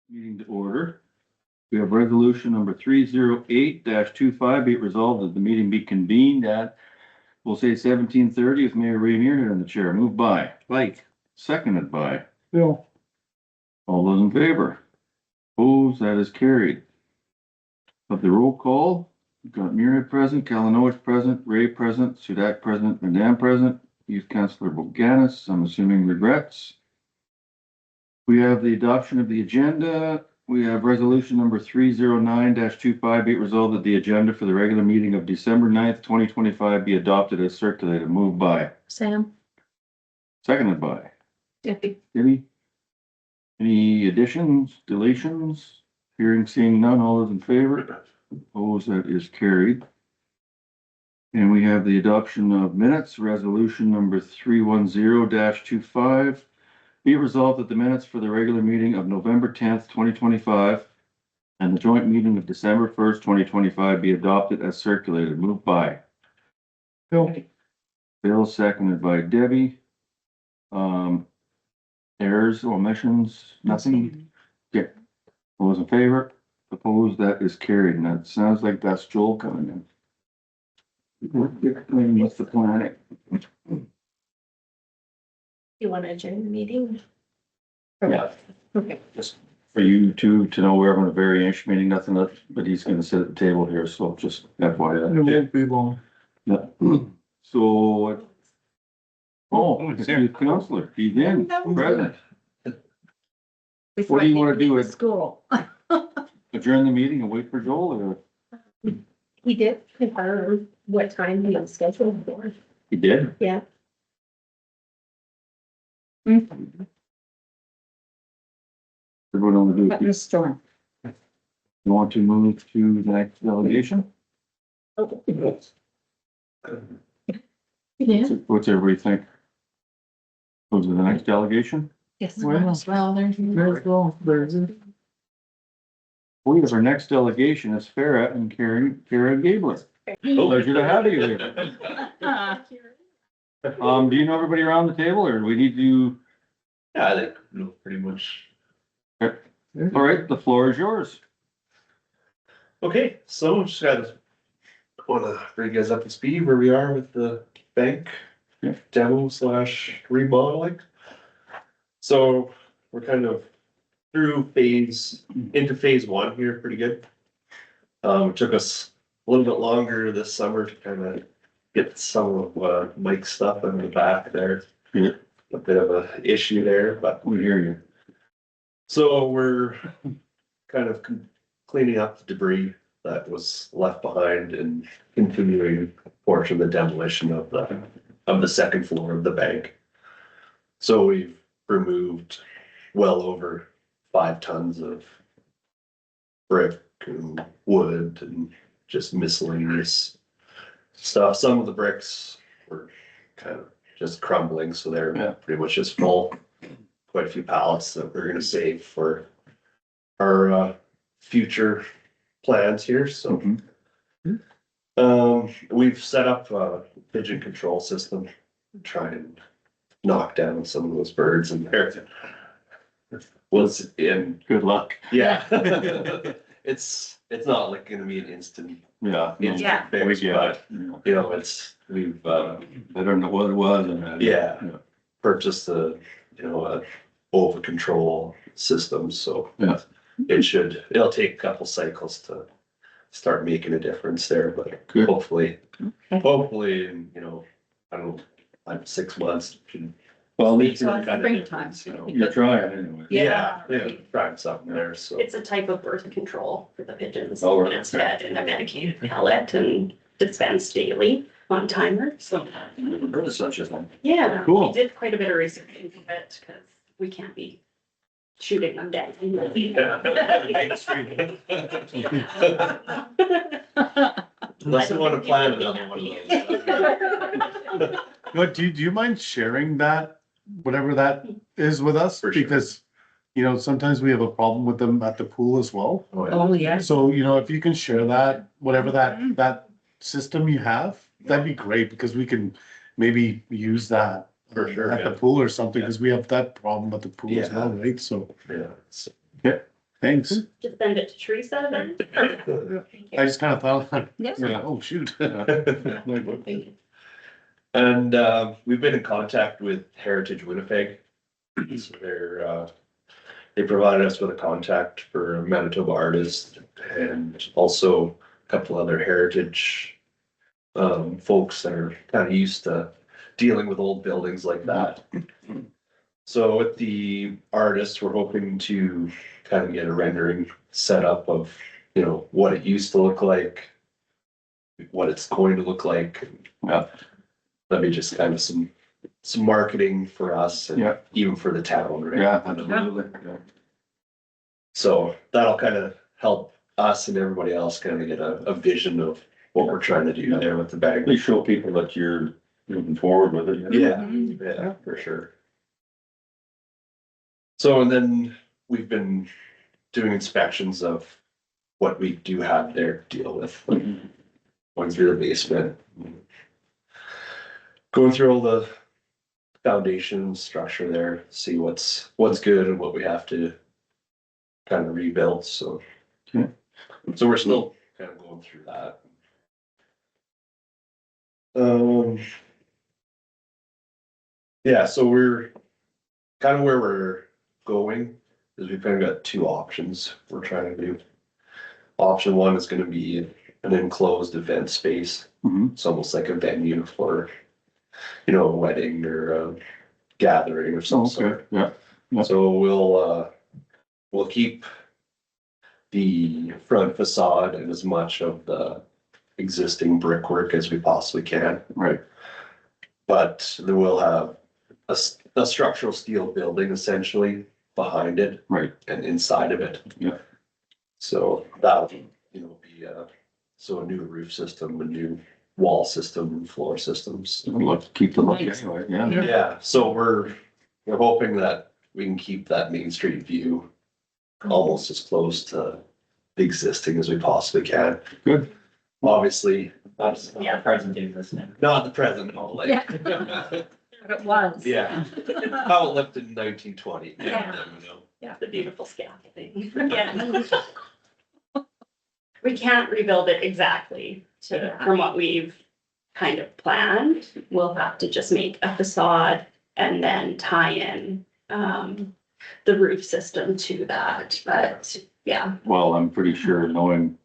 Meeting to order. We have resolution number 308-25, be it resolved that the meeting be convened at, we'll say 17:30 with Mayor Ray Mearn in the chair. Moved by Mike. seconded by Bill. all those in favor. Opposed, that is carried. Of the roll call, we've got Mearn present, Kalinowitz present, Ray present, Sudak present, Madam present, Youth Councillor Boganis, I'm assuming regrets. We have the adoption of the agenda. We have resolution number 309-25, be it resolved that the agenda for the regular meeting of December 9th, 2025 be adopted as circulated. Moved by Sam. seconded by Debbie. Debbie. Any additions, deletions? Hearing, seeing none, all those in favor? Opposed, that is carried. And we have the adoption of minutes, resolution number 310-25. Be it resolved that the minutes for the regular meeting of November 10th, 2025 and the joint meeting of December 1st, 2025 be adopted as circulated. Moved by Bill. Bill, seconded by Debbie. Errors or omissions, nothing? Okay. All those in favor? Opposed, that is carried. And that sounds like that's Joel coming in. What's the plan? You want to adjourn the meeting? Yeah. Okay. Just for you two to know, we're having a variation meeting, nothing else, but he's gonna sit at the table here, so just FYI. It won't be long. Yeah. So. Oh, it's your counselor, he's in, present. What do you wanna do with- School. Adjourn the meeting and wait for Joel, or He did confirm what time he was scheduled for. he did? Yeah. Everyone on the What in the storm? You want to move to the next delegation? Yeah. What's everybody think? Go to the next delegation? Yes. Well, there's. We have our next delegation is Farah and Kara Gabler. Pleasure to have you here. Do you know everybody around the table, or do we need to? Yeah, I think, pretty much. All right, the floor is yours. Okay, so just gotta wanna bring you guys up to speed where we are with the bank Yeah. demo / remodeling. So we're kind of into phase one here pretty good. It took us a little bit longer this summer to kind of get some of Mike's stuff in the back there. Yeah. A bit of a issue there, but We hear you. so we're kind of cleaning up the debris that was left behind and continuing a portion of the demolition of the second floor of the bank. So we've removed well over 5 tons of brick and wood and just miscellaneous stuff. Some of the bricks were kind of just crumbling, so they're Yeah. pretty much just full. Quite a few pallets that we're gonna save for our future plans here, so. We've set up a pigeon control system, to try and knock down some of those birds and there. Was in, Good luck. yeah. It's not like gonna be an instant Yeah. no, Yeah. We fix, get but it. Yeah. you know, we've I don't know what it was. And Yeah. purchased a over control system, so. Yeah. It'll take a couple cycles to start making a difference there, but Good. hopefully, in, I don't know, 6 months. Well, at least So kind it's of springtime. difference, you know. you're trying anyway. Yeah, right. trying something there, so. It's a type of birth control for the pigeons. Oh, right. And it's fed in a medicated pellet and dispensed daily on timer, so. Heard of such a thing. Yeah. Cool. We did quite a bit of research into it, because we can't be shooting them dead. Unless you wanna plan another one of those. What, do you mind sharing that, whatever that is with us? For sure. Because, sometimes we have a problem with them at the pool as well. Oh, yes. So, if you can share that, whatever that system you have, that'd be great, because we can maybe use that. For sure, At the yeah. pool or something, because we have that problem at the pool as well, right? So, Yeah, so Yeah. Thanks. Just send it to Teresa then. I just kind of thought, Yes. yeah, oh, shoot. Thank you. And we've been in contact with Heritage Winnipeg. So they provided us with a contact for a Manitoba artist and also a couple other heritage folks that are kind of used to dealing with old buildings like that. So with the artist, we're hoping to kind of get a rendering set up of, you know, what it used to look like, what it's going to look like. Yeah. That'd be just kind of some marketing for us and Yeah. even for the town, right? Yeah, absolutely. Yeah. So that'll kind of help us and everybody else kind of get a vision of what we're trying to do there with the bag. At least show people that you're moving forward with it. Yeah, yeah, for sure. So, and then we've been doing inspections of what we do have there to deal with. Going through the basement. Going through all the foundation structure there, see what's good and what we have to kind of rebuild, so. Okay. So we're still kind of going through that. Yeah, so we're kind of where we're going is we've kind of got two options we're trying to do. Option one is gonna be an enclosed event space. Mhm. It's almost like a venue for, you know, a wedding or a gathering or some Okay, sort. yeah. Yeah. So we'll keep the front facade and as much of the existing brickwork as we possibly can. Right. But then we'll have a structural steel building essentially behind it Right. and inside of it. Yeah. So that'll, you know, be so a new roof system, a new wall system, and floor systems. Look, keep the look anyway, yeah. Yeah, so we're hoping that we can keep that Main Street view almost as close to the existing as we possibly can. Good. Obviously, Yeah. Present existing. not the present, no, like. But it was. Yeah, how it looked in 1920. Yeah. You know. The beautiful scaffolding. Yeah. We can't rebuild it exactly from what we've kind of planned. We'll have to just make a facade and then tie in the roof system to that, but yeah. Well, I'm pretty sure knowing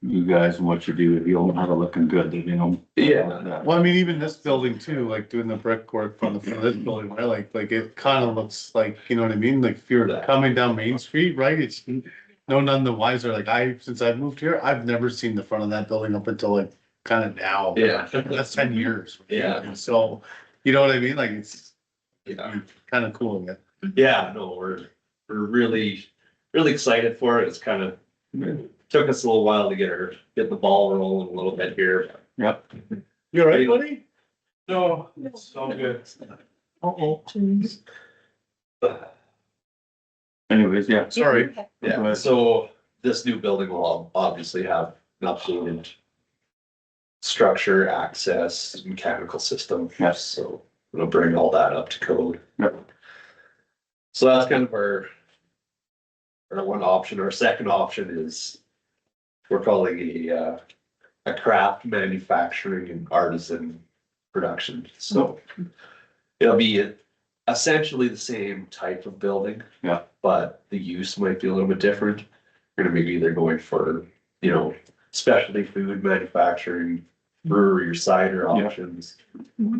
you guys and what you do, you'll have it looking good, you know. Yeah. Well, I mean, even this building too, like doing the brickwork from the front of this building, right? Like it kind of looks like, you know what I mean? Like if you're coming down Main Street, right? It's none the wiser. Like since I've moved here, I've never seen the front of that building up until like kind of now. Yeah. That's 10 years. Yeah. So, you know what I mean? Like it's Yeah. kind of cool. Yeah. Yeah, no, we're really excited for it. It's kind of took us a little while to get the ball rolling a little bit here. Yep. You all right, buddy? No, it's all good. Uh-oh. Anyways, yeah. Sorry. Yeah, so this new building will obviously have an updated structure, access, mechanical system. Yes. So it'll bring all that up to code. Yep. So that's kind of our one option. Our second option is we're calling a craft manufacturing and artisan production. So it'll be essentially the same type of building. Yeah. But the use might be a little bit different. We're gonna be either going for, you know, specialty food manufacturing, brewery or cider Yeah. options,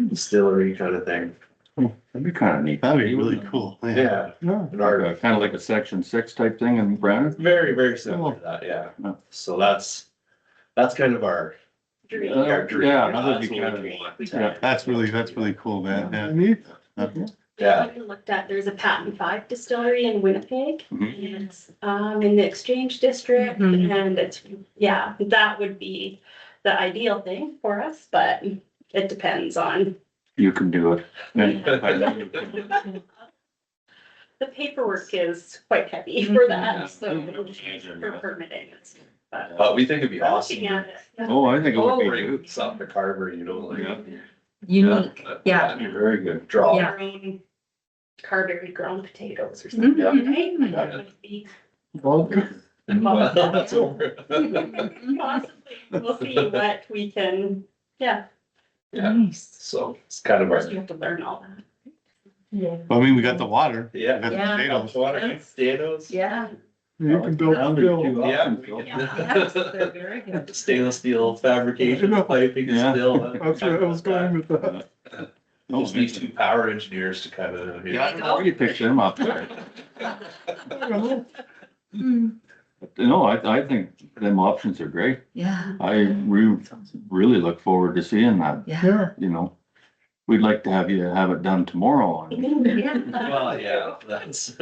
distillery kind of thing. That'd be kind of neat. That'd be really cool. Yeah, and our Kind of like a section 6 type thing in Brandon. very, very similar to that, yeah. Yeah. So that's kind of our Dream. our dream. Yeah, that'd That's be what kind we of- want. yeah. That's really cool, man. Yeah. Yeah, I looked at, there's a Patent 5 distillery in Winnipeg. Mhm. And it's in the Exchange District Mhm. and it's, yeah, that would be the ideal thing for us, but it depends on. You can do it. The paperwork is quite heavy for Yeah. that, so for permitting. But but we think it'd be we're awesome. looking at it. Yeah. Oh, I think it would be Bring good. something to Carver, you know, like. Yeah. Unique, yeah. That'd be very good. Draw. Yeah. Our own Carberry grown potatoes or something. Yeah. Right? That would be Vodka. Well, that's over. Possibly, we'll see what we can, yeah, Yeah, Nice. so it's kind of first we our, have to learn all that. Yeah. I mean, we got the water. We yeah. got the Yeah. potatoes. Potatoes. Yeah. You can build a bill. Yeah. Yes, they're very good. Stainless steel fabrication, piping Yeah. still. That's where I was going with that. No, Just need two power engineers to kind of. Yeah, I don't know where you picked them up. No, I think them options are great. Yeah. Really look forward to seeing that, Yeah, you know. We'd like to have you have it done tomorrow. Yeah. Well, yeah, that's.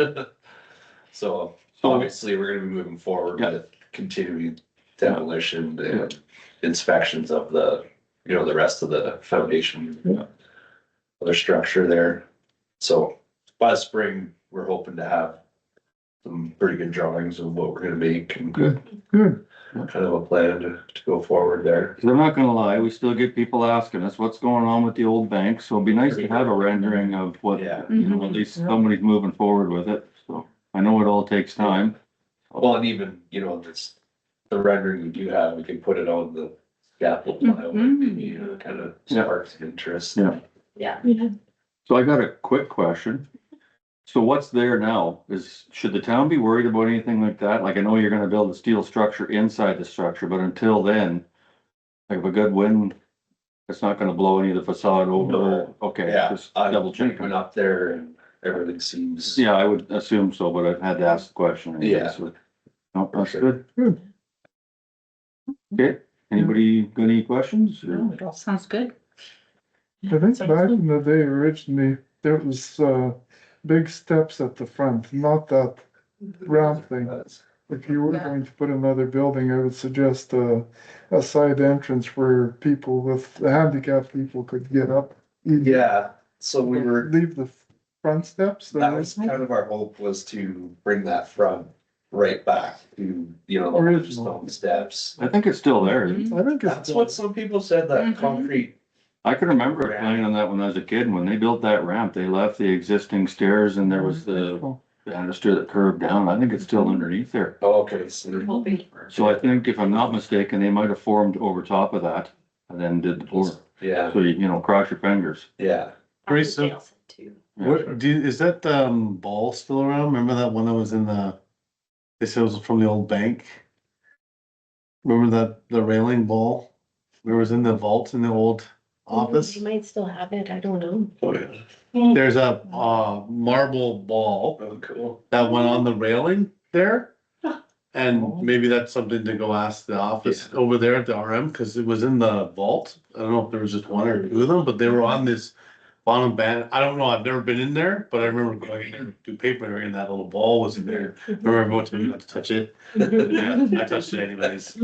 So So, obviously, we're gonna be moving forward Yeah. with continuing demolition and inspections of the, the rest of the foundation. Yeah. Of the structure there. So by spring, we're hoping to have some pretty good drawings of what we're gonna make and good. good. kind of a plan to go forward there. Cause I'm not gonna lie, we still get people asking us what's going on with the old bank, so it'd be nice to have a rendering of what, Yeah. you know, at least somebody's moving forward with it, so. I know it all takes time. Well, and even, this, the rendering we do have, we can put it on the scaffold pile, maybe, kind of Yeah. sparks interest. Yeah. Yeah, So I got a quick question. So what's there now? Should the town be worried about anything like that? Like, I know you're gonna build a steel structure inside the structure, but until then, like if a good wind, it's not gonna blow any of the facade over? No. Okay, Yeah, just I double check. went up there and everything seems. Yeah, I would assume so, but I've had to ask the question. anyway, Yeah. so. No, that's Sure. good. Good. Okay, anybody got any questions? or- No, it all sounds good. I think back in the day originally, there was, big steps at the front, not that round thing. If you were Yeah. going to put another building, I would suggest a side entrance where people with, the handicapped people could get up. Yeah, so we were, Leave the front steps. the that was original. kind of our hope was to bring that front right back to, the Original. stone steps. I think it's still there. I think That's it's, what some people said, that Mhm. concrete. I can remember it playing on that when I was a kid, and when they built that ramp, they left the existing stairs and there was the banister that curved down. I think it's still underneath there. Oh, okay, so. hoping. So I think if I'm not mistaken, they might have formed over top of that and then did the pour. Yeah, So you cross your fingers. yeah. Grace, so- Dale said too. What, is that, ball still around? Remember that one that was in they said it was from the old bank? Remember the railing ball? It was in the vault in the old office? You might still have it, I don't know. Oh, yeah. There's a, marble ball Oh, cool. that went on the railing there. And maybe that's something to go ask the office over there at the RM, cause it was in the vault. I don't know if there was just one or two of them, but they were on this bottom band. I don't know, I've never been in there, but I remember going in there to do paper and that little ball was in there. I remember what to do, not to touch it. Yeah, I touched it anyways.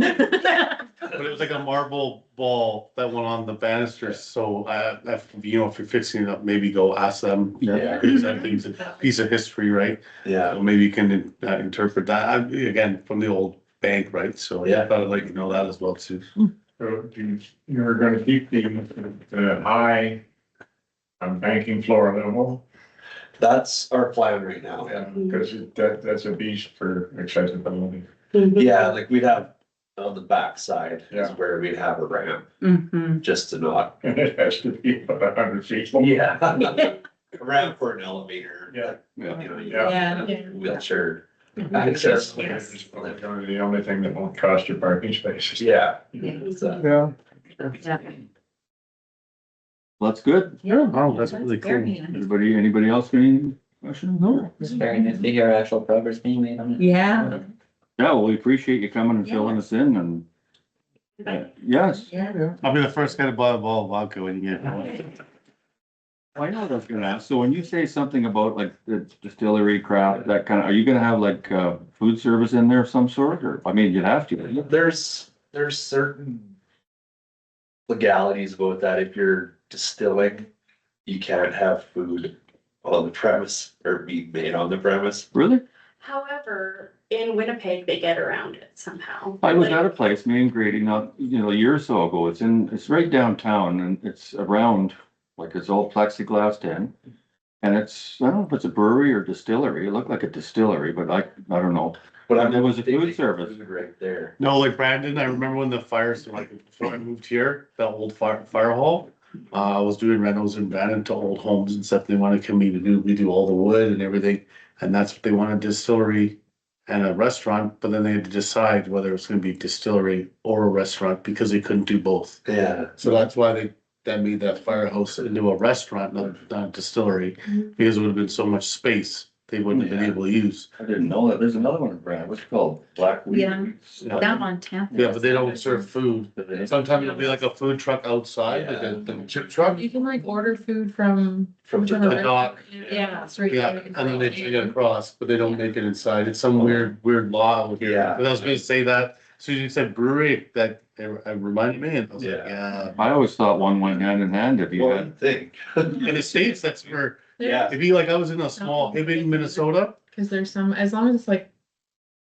But it was like a marble ball that went on the banisters, so if you're fixing it up, maybe go ask them. Yeah. Because I think it's a piece of history, right? Yeah, So maybe you can interpret that, again, from the old bank, right? So Yeah. I thought I'd like to know that as well too. So you're gonna keep the high banking floor level? that's our plan right now. Yeah, because that's a beast for accessibility. Yeah, like we'd have on the back side is Yeah. where we'd have a ramp, Mm-hmm. just to not. And it has to be about 100 feet. Yeah. A ramp for an elevator. Yeah. Yeah. Wheelchair Mhm. access. It's probably the only thing that won't cost you parking spaces. Yeah. Yeah. So, yeah, Yeah. That's good. Oh, that's really very cool. nice. Anybody else got any questions? No? It's very nice to hear actual progress being made on it. Yeah, Yeah, well, we appreciate you coming and filling us in and, yes. yeah. yeah. I'll be the first guy to buy a bottle of vodka when you get home. I know what I was gonna ask. So when you say something about like the distillery craft, that kind of, are you gonna have like, food service in there of some sort? Or, I mean, you'd have to. there's certain legalities about that. If you're distilling, you can't have food on the premise or be made on the premise. Really? However, in Winnipeg, they get around it somehow. I was Like, at a place, me and Grady, not, a year or so ago. It's right downtown and it's around, like it's all plexiglassed in. And it's, I don't know if it's a brewery or distillery. It looked like a distillery, but I don't know. But And there was a food service. Right there. No, like Brandon, I remember when the fires, like before I moved here, the old fire hall. I was doing rentals in Brandon to old homes and stuff. They wanted to me to do, we do all the wood and everything. And that's what they wanted, distillery and a restaurant, but then they had to decide whether it's gonna be distillery or a restaurant because they couldn't do both. Yeah. So that's why they then made that firehouse into a restaurant, not a distillery, because it would have been so much space they wouldn't have been able to use. I didn't know that. There's another one in Brad. What's it called? Blackweed? Yeah. Yeah. Down on tenth. Yeah, but they don't serve food. Sometimes it'll be like a food truck outside, like the chip truck. You can like order food from. From the The dock. Yeah, it's right Yeah, there. and then they take it across, but they don't make it inside. It's some weird law over here. Yeah. But I was gonna say that, so you said brewery, that it reminded me, and I was like, yeah. I always thought one went hand in hand if you had. One thing. In the States, that's where, Yeah. if you like, I was in a small Hibbing, Minnesota. Cause there's some, as long as it's like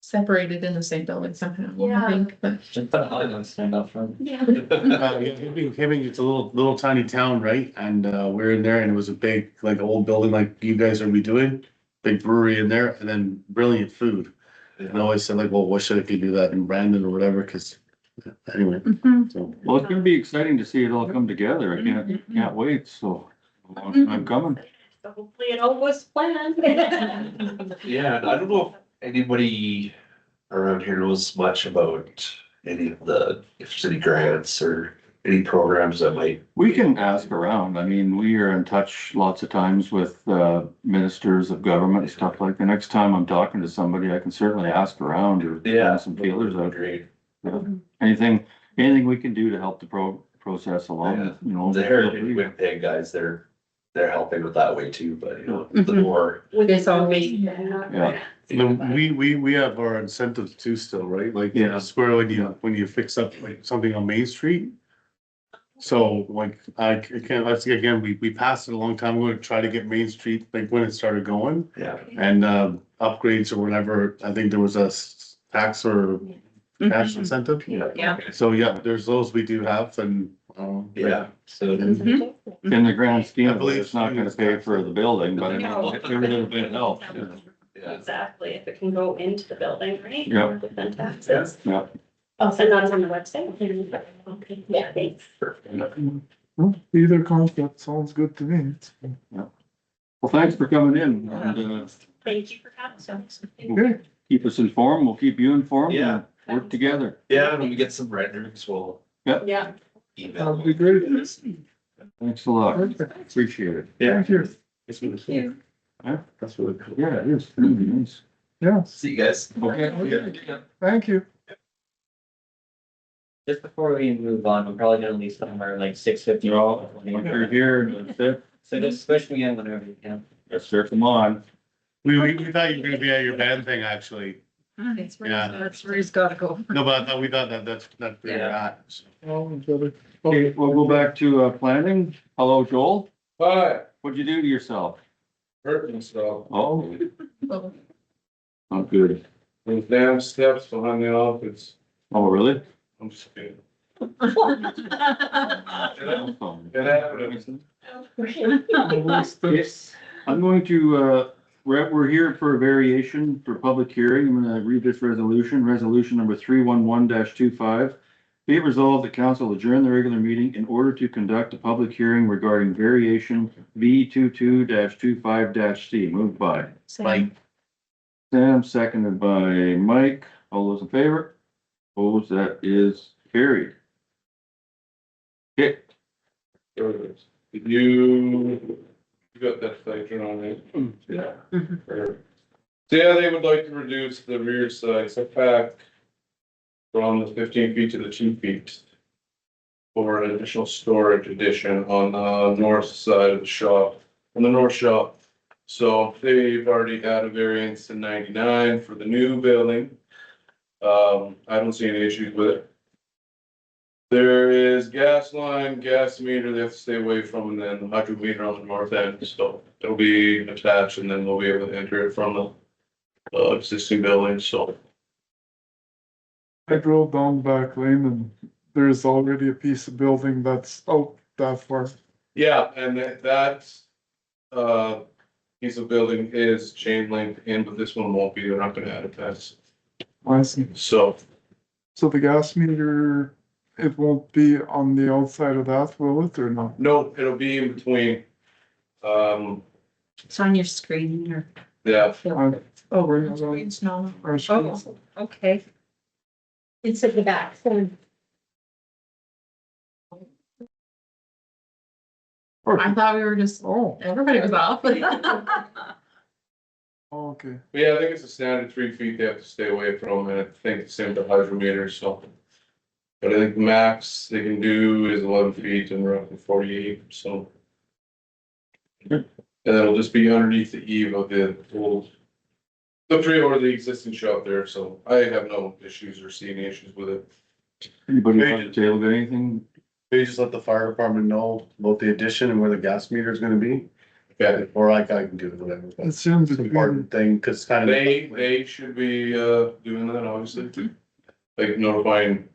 separated in the same building somehow, Yeah. I think, but. Just put a hot dog stand up front. Yeah. Hibbing, it's a little tiny town, right? And, we're in there and it was a big, like, old building like you guys are redoing. Big brewery in there and then brilliant food. And I always said like, well, wish I could do that in Brandon or whatever, cause anyway, so. Well, it's gonna be exciting to see it all come together. I can't wait. So a long time coming. So hopefully it all was planned. Yeah, and I don't know if anybody around here knows much about any of the city grants or any programs that might. We can ask around. I mean, we are in touch lots of times with ministers of government and stuff like that. Next time I'm talking to somebody, I can certainly ask around or Yeah. send some feelers out. Great. Anything we can do to help the process along, you know. The Heritage Winnipeg guys, they're helping with that way too, but you know, the more. With It's always- information. Yeah. You know, we have our incentives too still, right? Like, Yeah. square when you fix up like something on Main Street. So like, I can't, let's see, again, we passed it a long time ago to try to get Main Street, like when it started going. Yeah. And upgrades or whatever, I think there was a tax or cash incentive. Yeah. So yeah, there's those we do have and, Yeah. So In the grand scheme, I of it, believe it's not gonna pay for the building, but I mean, No. every little bit helps. Yeah. Exactly, if it can go into the building, right? Yeah. Within taxes. Yeah. I'll send that on the website. Okay, yeah, thanks. Well, either concept sounds good to me. Well, thanks for coming in and Thank you for having us. Okay, keep us informed. We'll keep you informed. Yeah. and Work together. Yeah, and when we get some renderings, we'll Yeah. email. that'd be great. Thanks a lot. Perfect. Appreciate it. Thank you. It's really cool. Yeah. That's really cool. Yeah, it is. Really nice. Yeah, See you guys. Okay. thank you. just before we move on, we're probably gonna leave somewhere like 6:50. No, once you're here, that's it. So just push me in whenever you can. Yes, sir. Come on. We thought you were gonna be at your band thing, actually. That's where, Yeah. that's where he's gotta go. No, but I thought we thought that's where you're Yeah. at. So. Oh, better. Okay, we'll go back to planning. Hello, Joel. Hi, What'd you do to yourself? hurt myself. Oh, Oh, not good. Those damn steps behind the office. Oh, really? I'm scared. Oh. It happened. Yes. I'm going to, we're here for a variation for public hearing. I'm gonna read this resolution, resolution number 311-25. Be it resolved, the council adjourn the regular meeting in order to conduct a public hearing regarding variation V 22-25-C. Moved by Sam. Sam, seconded by Mike. All those in favor? Opposed, that is carried. Okay, You got that factor on it? Yeah. So yeah, they would like to reduce the rear side setback from the 15 feet to the 2 feet for an additional storage addition on the north side of the shop, on the north shop. So they've already had a variance in 99 for the new building. I don't see any issues with it. There is gas line, gas meter they have to stay away from, and then the hydro meter on the north end, so it'll be attached and then we'll be able to enter it from the existing building, so. I drove down the back lane and there's already a piece of building that's out that far. Yeah, and that's, piece of building is chain link in, but this one won't be, they're not gonna add a fence. I see. So, So the gas meter, it won't be on the outside of that, will it, or not? no, it'll be in between. It's on your screen or. Yeah, Oh, Right, it's green snow. Our screen. Oh, okay. It's at the back, so. I thought we were just, Oh, everybody was off. okay. yeah, I think it's a standard 3 feet they have to stay away from, and I think it's same with the hydrometer, so. But I think the max they can do is 11 feet and we're up to 48, so. And it'll just be underneath the eave of the old. The trailer, the existing shop there, so I have no issues or see any issues with it. Anybody on the table got anything? Maybe just let the fire department know about the addition and where the gas meter is gonna be. Yeah, Or I can do it, whatever. It's in It's an between. important thing, cause kind of. they should be, doing that, obviously. Like notifying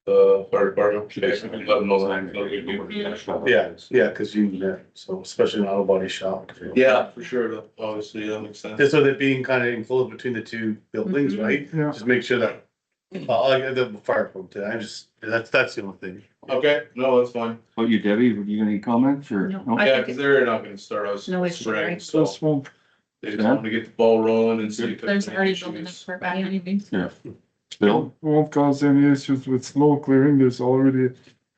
the fire department, basically let them know that. they'll be doing it. Yeah, cause so especially an auto body shop. Yeah, for sure, obviously, that makes sense. Just with it being kind of enclosed between the two buildings, right? Yeah. Just make sure that, like the fire department, that's the only thing. Okay, no, that's fine. Oh, you Debbie, you got any comments or? No. no? I Yeah, think cause they're not gonna start us No issue, spring, right? so This won't, they just want to get the ball rolling and see if There's any already building up issues. for back anyways. Yeah. Bill? won't cause any issues with snow clearing. There's already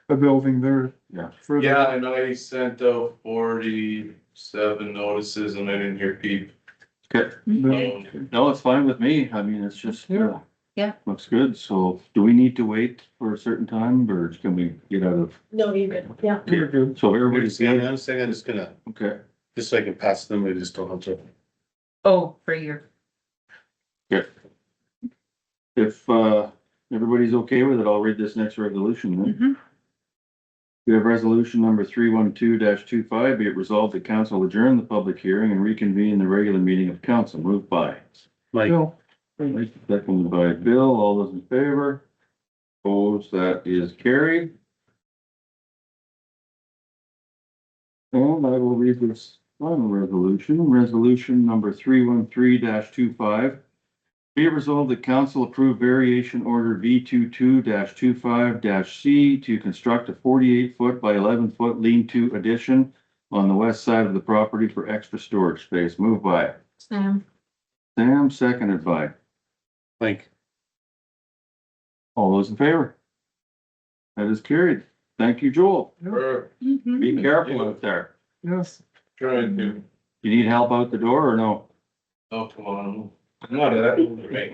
a building there. Yeah. Further- Yeah, and I sent out 47 notices and I didn't hear peep. Okay, No. no, it's fine with me. I mean, it's just. Yeah. Yeah. Looks good. So do we need to wait for a certain time or can we get out of? No, you're good, yeah. We're good. So everybody's I'm good? saying, I'm just gonna, Okay. just so I can pass them, I just don't have to. Oh, for your, If, everybody's okay with it, I'll read this next resolution then. Mhm. We have resolution number 312-25, be it resolved that council adjourn the public hearing and reconvene the regular meeting of council. Moved by. Like, Bill, Seconded by Bill. All those in favor? Opposed, that is carried. And I will read this final resolution number 313-25. Be it resolved that council approve variation order V22-25-C to construct a 48-foot by 11-foot lean-to addition on the west side of the property for extra storage space. Moved by Sam, Sam, seconded by. like, All those in favor? That is carried. Thank you, Joel. We're Be careful out there. yes. trying to, You need help out the door or no? oh, come on. I'm not that,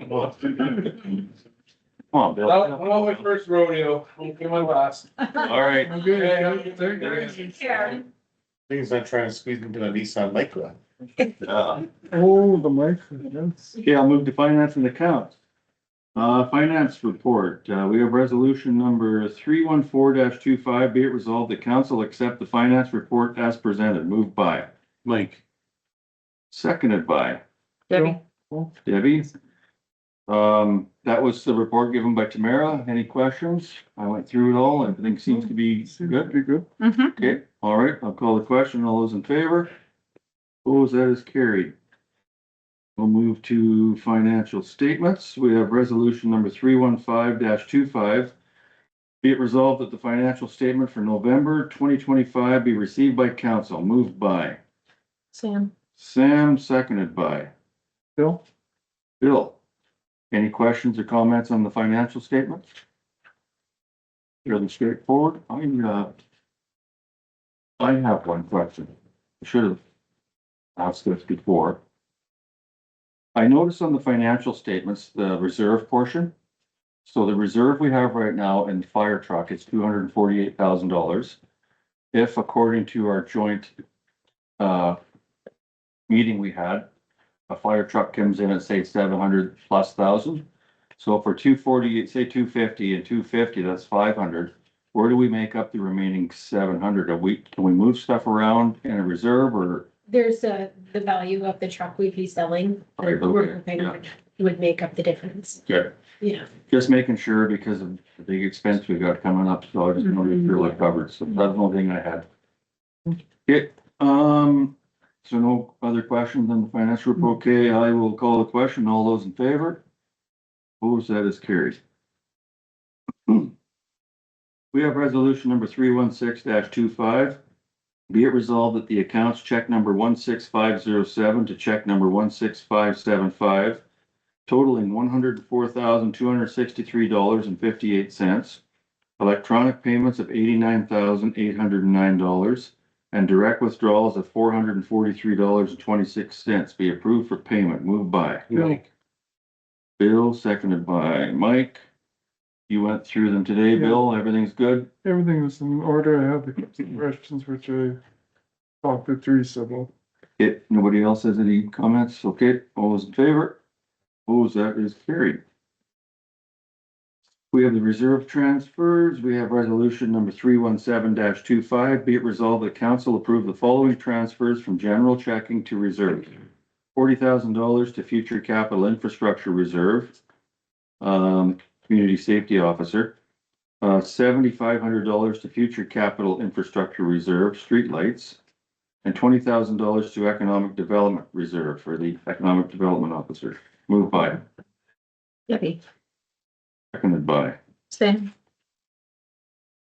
come on. Come on, Bill. Well, not my first rodeo, won't be my last. All right. Okay. things not trying to squeeze into a Nissan Micra. Oh, the mic, yes. Okay, I'll move to finance and accounts. Finance report, we have resolution number 314-25, be it resolved that council accept the finance report as presented. Moved by, Mike, seconded by Debbie, Debbie. That was the report given by Tamara. Any questions? I went through it all. Everything seems to be Seems to good. be good. Okay, all right, I'll call the question. All those in favor? Opposed, that is carried. We'll move to financial statements. We have resolution number 315-25. Be it resolved that the financial statement for November 2025 be received by council. Moved by Sam, Sam, seconded by Bill, Bill. Any questions or comments on the financial statements? Fairly straightforward. I have one question. I should have asked this before. I noticed on the financial statements, the reserve portion. So the reserve we have right now in the fire truck is $248,000. If according to our joint meeting we had, a fire truck comes in at say 700,000+. So for 248, say 250 and 250, that's 500. Where do we make up the remaining 700? Can we move stuff around in a reserve or? There's the value of the truck we'd be selling. Right, okay, We're hoping would make up the difference. Good. Yeah. Just making sure because of the big expense we got coming up, so I just want to make sure we're covered, so that's the only thing I had. Okay, So no other questions on the financial report? Okay, I will call the question. All those in favor? Opposed, that is carried. We have resolution number 316-25. Be it resolved that the accounts check number 16507 to check number 16575 totaling $104,263.58, electronic payments of $89,809, and direct withdrawals of $443.26 be approved for payment. Moved by Mike. Bill, seconded by Mike. You went through them today, Bill. Everything's good? Everything was in order. I have the questions which I talked to Teresa about. Nobody else has any comments? Okay, all those in favor? Opposed, that is carried. We have the reserve transfers. We have resolution number 317-25. Be it resolved that council approve the following transfers from general checking to reserve. $40,000 to future capital infrastructure reserve, community safety officer. $7,500 to future capital infrastructure reserve, streetlights. And $20,000 to economic development reserve for the economic development officer. Moved by, Debbie, seconded by. Sam,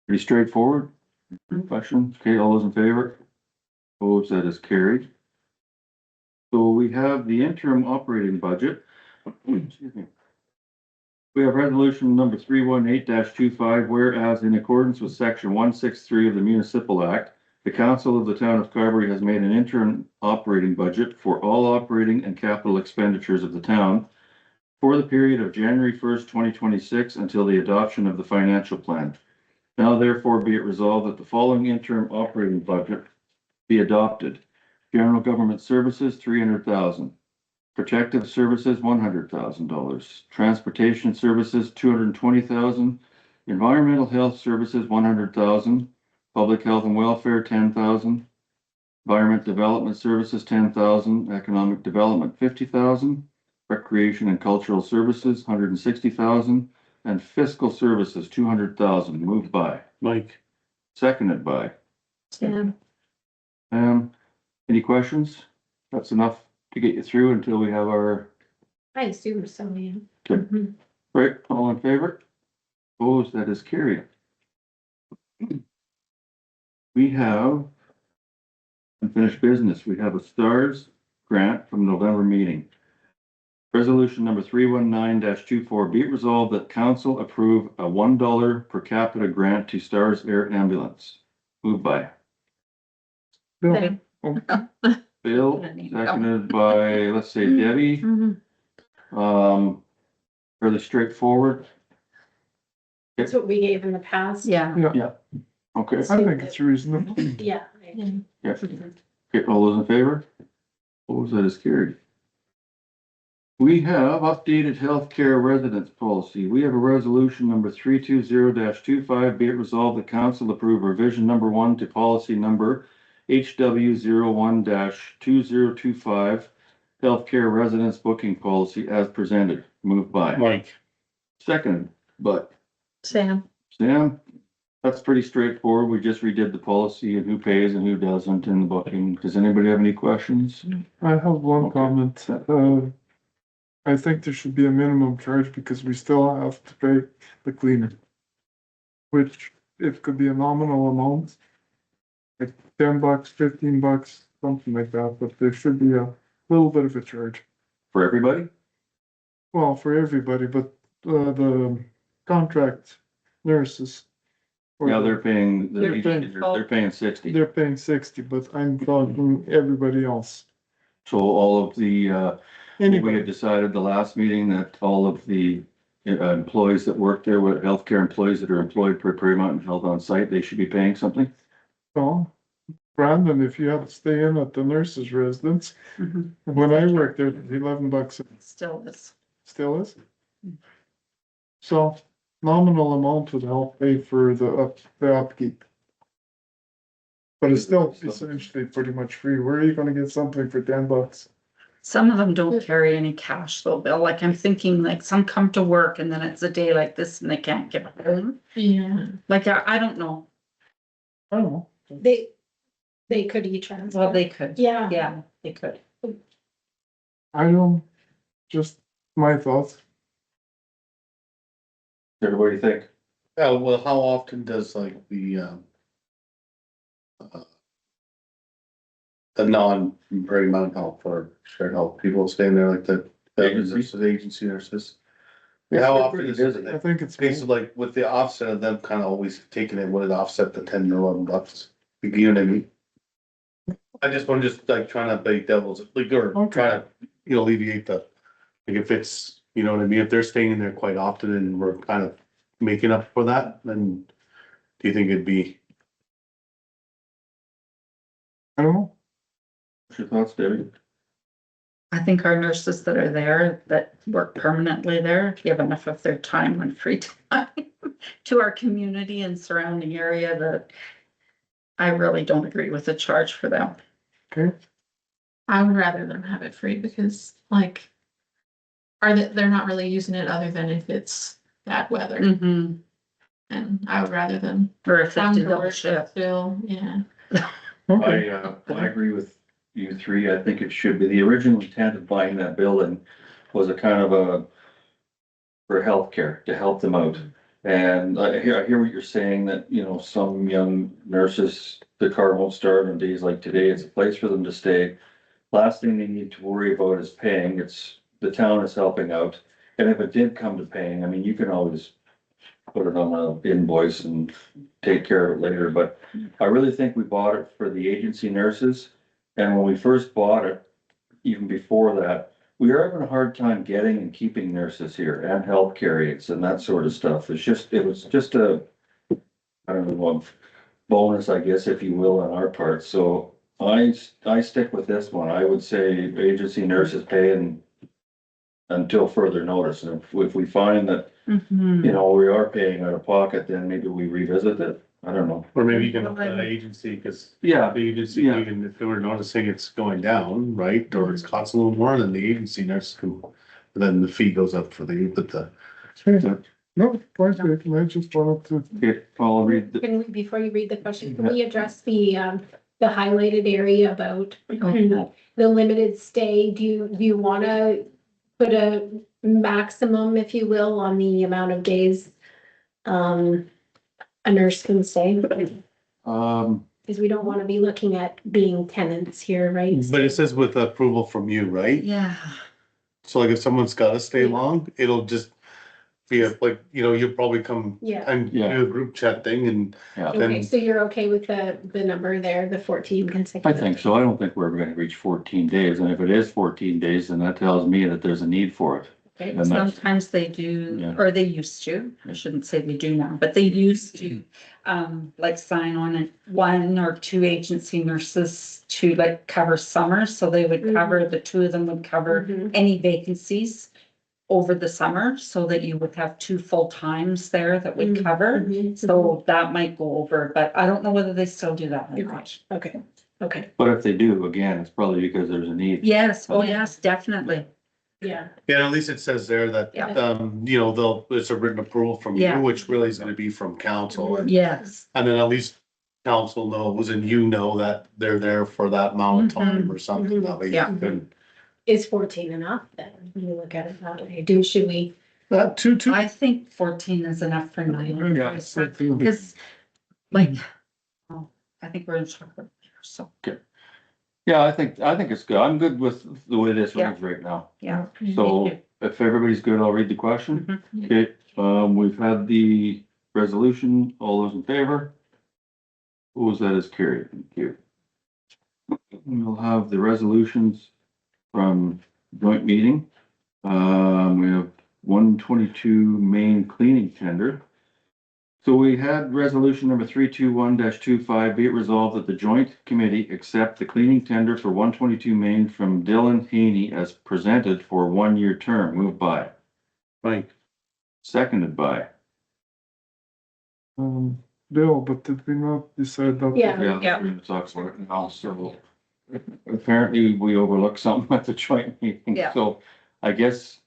Pretty straightforward. Questions? Okay, all those in favor? Opposed, that is carried. So we have the interim operating budget. Excuse me. We have resolution number 318-25, whereas in accordance with section 163 of the Municipal Act, the council of the town of Carberry has made an interim operating budget for all operating and capital expenditures of the town for the period of January 1st, 2026 until the adoption of the financial plan. Now therefore be it resolved that the following interim operating budget be adopted. General government services, $300,000. Protective services, $100,000. Transportation services, $220,000. Environmental health services, $100,000. Public health and welfare, $10,000. Environment development services, $10,000. Economic development, $50,000. Recreation and cultural services, $160,000. And fiscal services, $200,000. Moved by, Mike. seconded by. Sam, Any questions? That's enough to get you through until we have our, I assume so, yeah. Okay. Right, all in favor? Opposed, that is carried. We have unfinished business. We have a STARS grant from November meeting. Resolution number 319-24, be it resolved that council approve a $1 per capita grant to STARS Air Ambulance. Moved by Bill, Sam. Bill, seconded by, let's say Debbie. Mhm. Fairly straightforward. That's what we gave in the past. Yeah. Okay, I think it's reasonable. Yeah. yeah. Okay, all those in favor? Opposed, that is carried. We have updated healthcare residence policy. We have a resolution number 320-25. Be it resolved the council approve revision number 1 to policy number HW01-2025 healthcare residence booking policy as presented. Moved by, Mike. seconded by Sam, Sam. That's pretty straightforward. We just redid the policy and who pays and who doesn't in the booking. Does anybody have any questions? I have one Okay. comment. I think there should be a minimum charge because we still have to pay the cleaner. Which it could be a nominal amount. Like $10, $15, something like that, but there should be a little bit of a charge. For everybody? Well, for everybody, but the contract nurses. or Yeah, the- they're paying, They're paying they're paying 60. They're paying 60, but I'm talking everybody else. So all of the, we Anybody, had decided the last meeting that all of the employees that work there, with healthcare employees that are employed per Prairie and held on site, they should be paying something? well, Brandon, if you have to stay in at the nurse's residence, Mhm. when I worked there, it was $11, Still is. still is. So nominal amount would help pay for the upkeep. But it's still essentially pretty much free. Where are you gonna get something for $10? Some of them don't carry any cash though, Bill. Like I'm thinking like some come to work and then it's a day like this and they can't get home. Yeah. Like I don't know. I don't know. They could e-transfer. Well, they could. Yeah. Yeah. they could. I don't, just my thoughts. Everybody think? Yeah, well, how often does like the non-Prairie Mountain Health or shared health people staying there like the Agency? agency nurses? Yeah, how often is it? I think it's. Okay, so like with the offset of them kind of always taking it, would it offset the 10 or 11 bucks? You know what I mean? I just want just like trying to be devil's, like, or Okay. try to, alleviate the, like if it's, you know what I mean, if they're staying in there quite often and we're kind of making up for that, then do you think it'd be? I don't know. What's your thoughts, Debbie? I think our nurses that are there, that work permanently there, give enough of their time and free time to our community and surrounding area that I really don't agree with the charge for them. Okay, I would rather them have it free because like, they're not really using it other than if it's bad weather. Mm-hmm. And I would rather them Or if they come do to double work shift. still, yeah. okay. I agree with you three. I think it should be. The original intent of buying that building was a kind of a for healthcare, to help them out. And I hear what you're saying, that, some young nurses, the car won't start on days like today. It's a place for them to stay. Last thing they need to worry about is paying. The town is helping out. And if it did come to paying, I mean, you can always put it on an invoice and take care of it later, but I really think we bought it for the agency nurses. And when we first bought it, even before that, we were having a hard time getting and keeping nurses here and healthcare aides and that sort of stuff. It was just a, I don't know, a bonus, I guess, if you will, on our part. So I stick with this one. I would say agency nurses pay until further notice. And if we find that, Mm-hmm. we are paying out of pocket, then maybe we revisit it. I don't know. Or maybe you can, the agency, cause Yeah, the agency, Yeah. even if they were noticing it's going down, right, or it's costing a little more, then the agency nurse can, then the fee goes up for the. No, fine, Dave. I just wanted to, okay, I'll read the, Can we, before you read the question, can we address the highlighted area about the limited stay? Do you wanna put a maximum, if you will, on the amount of days a nurse can stay? Because we don't wanna be looking at being tenants here, right? But it says with approval from you, right? Yeah. So like if someone's gotta stay long, it'll just be like, you'll probably come Yeah, and Yeah. do a group chat thing and yeah. okay, then, so you're okay with the number there, the 14 I consecutive? think so. I don't think we're ever gonna reach 14 days. And if it is 14 days, then that tells me that there's a need for it. Okay. And that's, Sometimes they do, Yeah. or they used to, I shouldn't say they do now, but they used to, like sign on at 1 or 2 agency nurses to like cover summer, so they would cover, the 2 of them would cover Mhm. any vacancies over the summer, so that you would have 2 full times there that would Mhm. cover. Mhm. So that might go over, but I don't know whether they still do that or Okay. not. Okay, but if they do, again, it's probably because there's a need. Yes, oh yes, definitely. yeah. yeah, at least it says there that, Yeah. it's a written approval from Yeah. you, which really is gonna be from council. Yes. And then at least council knows and that they're there for that amount of time or something. Mhm. That way you Yeah. can- Is 14 enough then, when you look at it that way? Should we? Two. I think 14 is enough for now. yeah, something. Because, like, oh, I think we're in chocolate, so, Yeah, I think it's good. I'm good with the way this Yeah. reads right now. yeah. So if everybody's good, I'll read the question. Mhm. Okay, we've had the resolution. All those in favor? Opposed, that is carried. Thank you. We'll have the resolutions from joint meeting. We have 122 main cleaning tender. So we had resolution number 321-25, be it resolved that the joint committee accept the cleaning tender for 122 Main from Dylan Haney as presented for a 1-year term. Moved by, Right. seconded by. Bill, but did we not decide that? Yeah. Yeah. We talked about it now, so apparently we overlooked something at the joint meeting, Yeah. so I guess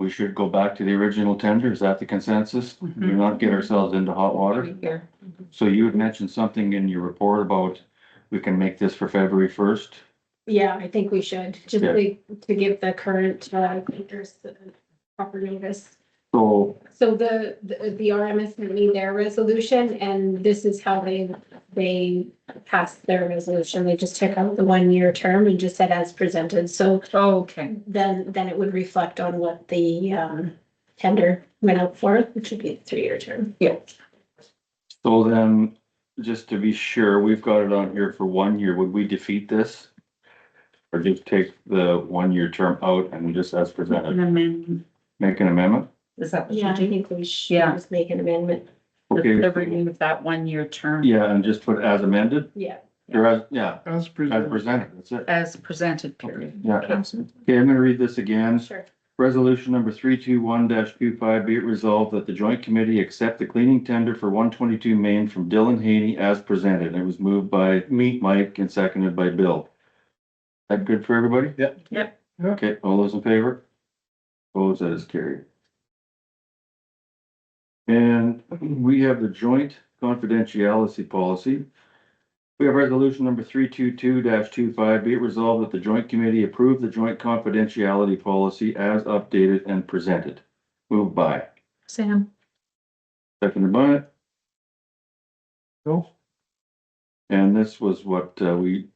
we should go back to the original tender. Is that the consensus? Do Mhm. not get ourselves into hot water. Here. So you had mentioned something in your report about we can make this for February 1st. Yeah, I think we should, just Yeah. to give the current, cleaners the proper notice. So, So the RMS sent me their resolution, and this is how they passed their resolution. They just took out the 1 year term and just said as presented, so Okay, then it would reflect on what the, tender went out for, which would be the 3 year term. yeah, so then, just to be sure, we've got it on here for 1 year. Would we defeat this? Or just take the 1 year term out and just as an presented, amendment, make an amendment? is that what Yeah, you I do? think we should Yeah. just make an amendment. Okay, To remove that 1 year term yeah, and just put as amended, Yeah. or as, yeah, As as presented. presented, that's it. as presented, period. Yeah, okay, I'm gonna read this again. Sure. Resolution number 321-25, be it resolved that the joint committee accept the cleaning tender for 122 Main from Dylan Haney as presented. It was moved by me, Mike, and seconded by Bill. That good for everybody? Yep. Yep. Okay, all those in favor? Opposed, that is carried. And we have the joint confidentiality policy. We have resolution number 322-25, be it resolved that the joint committee approve the joint confidentiality policy as updated and presented. Moved by, Sam, seconded by, No, and this was what we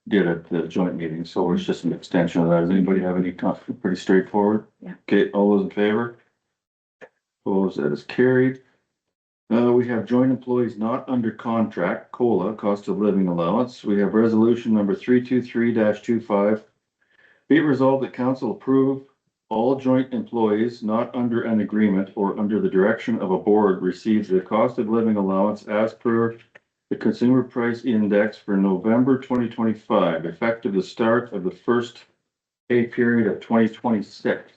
did at the joint meeting, so it's just an extension of that. Does anybody have any conflict? Pretty straightforward? Yeah. Okay, all those in favor? Opposed, that is carried. We have joint employees not under contract, COLA, cost of living allowance. We have resolution number 323-25. Be it resolved that council approve all joint employees not under an agreement or under the direction of a board receives the cost of living allowance as per the consumer price index for November 2025, effective the start of the first pay period of 2026.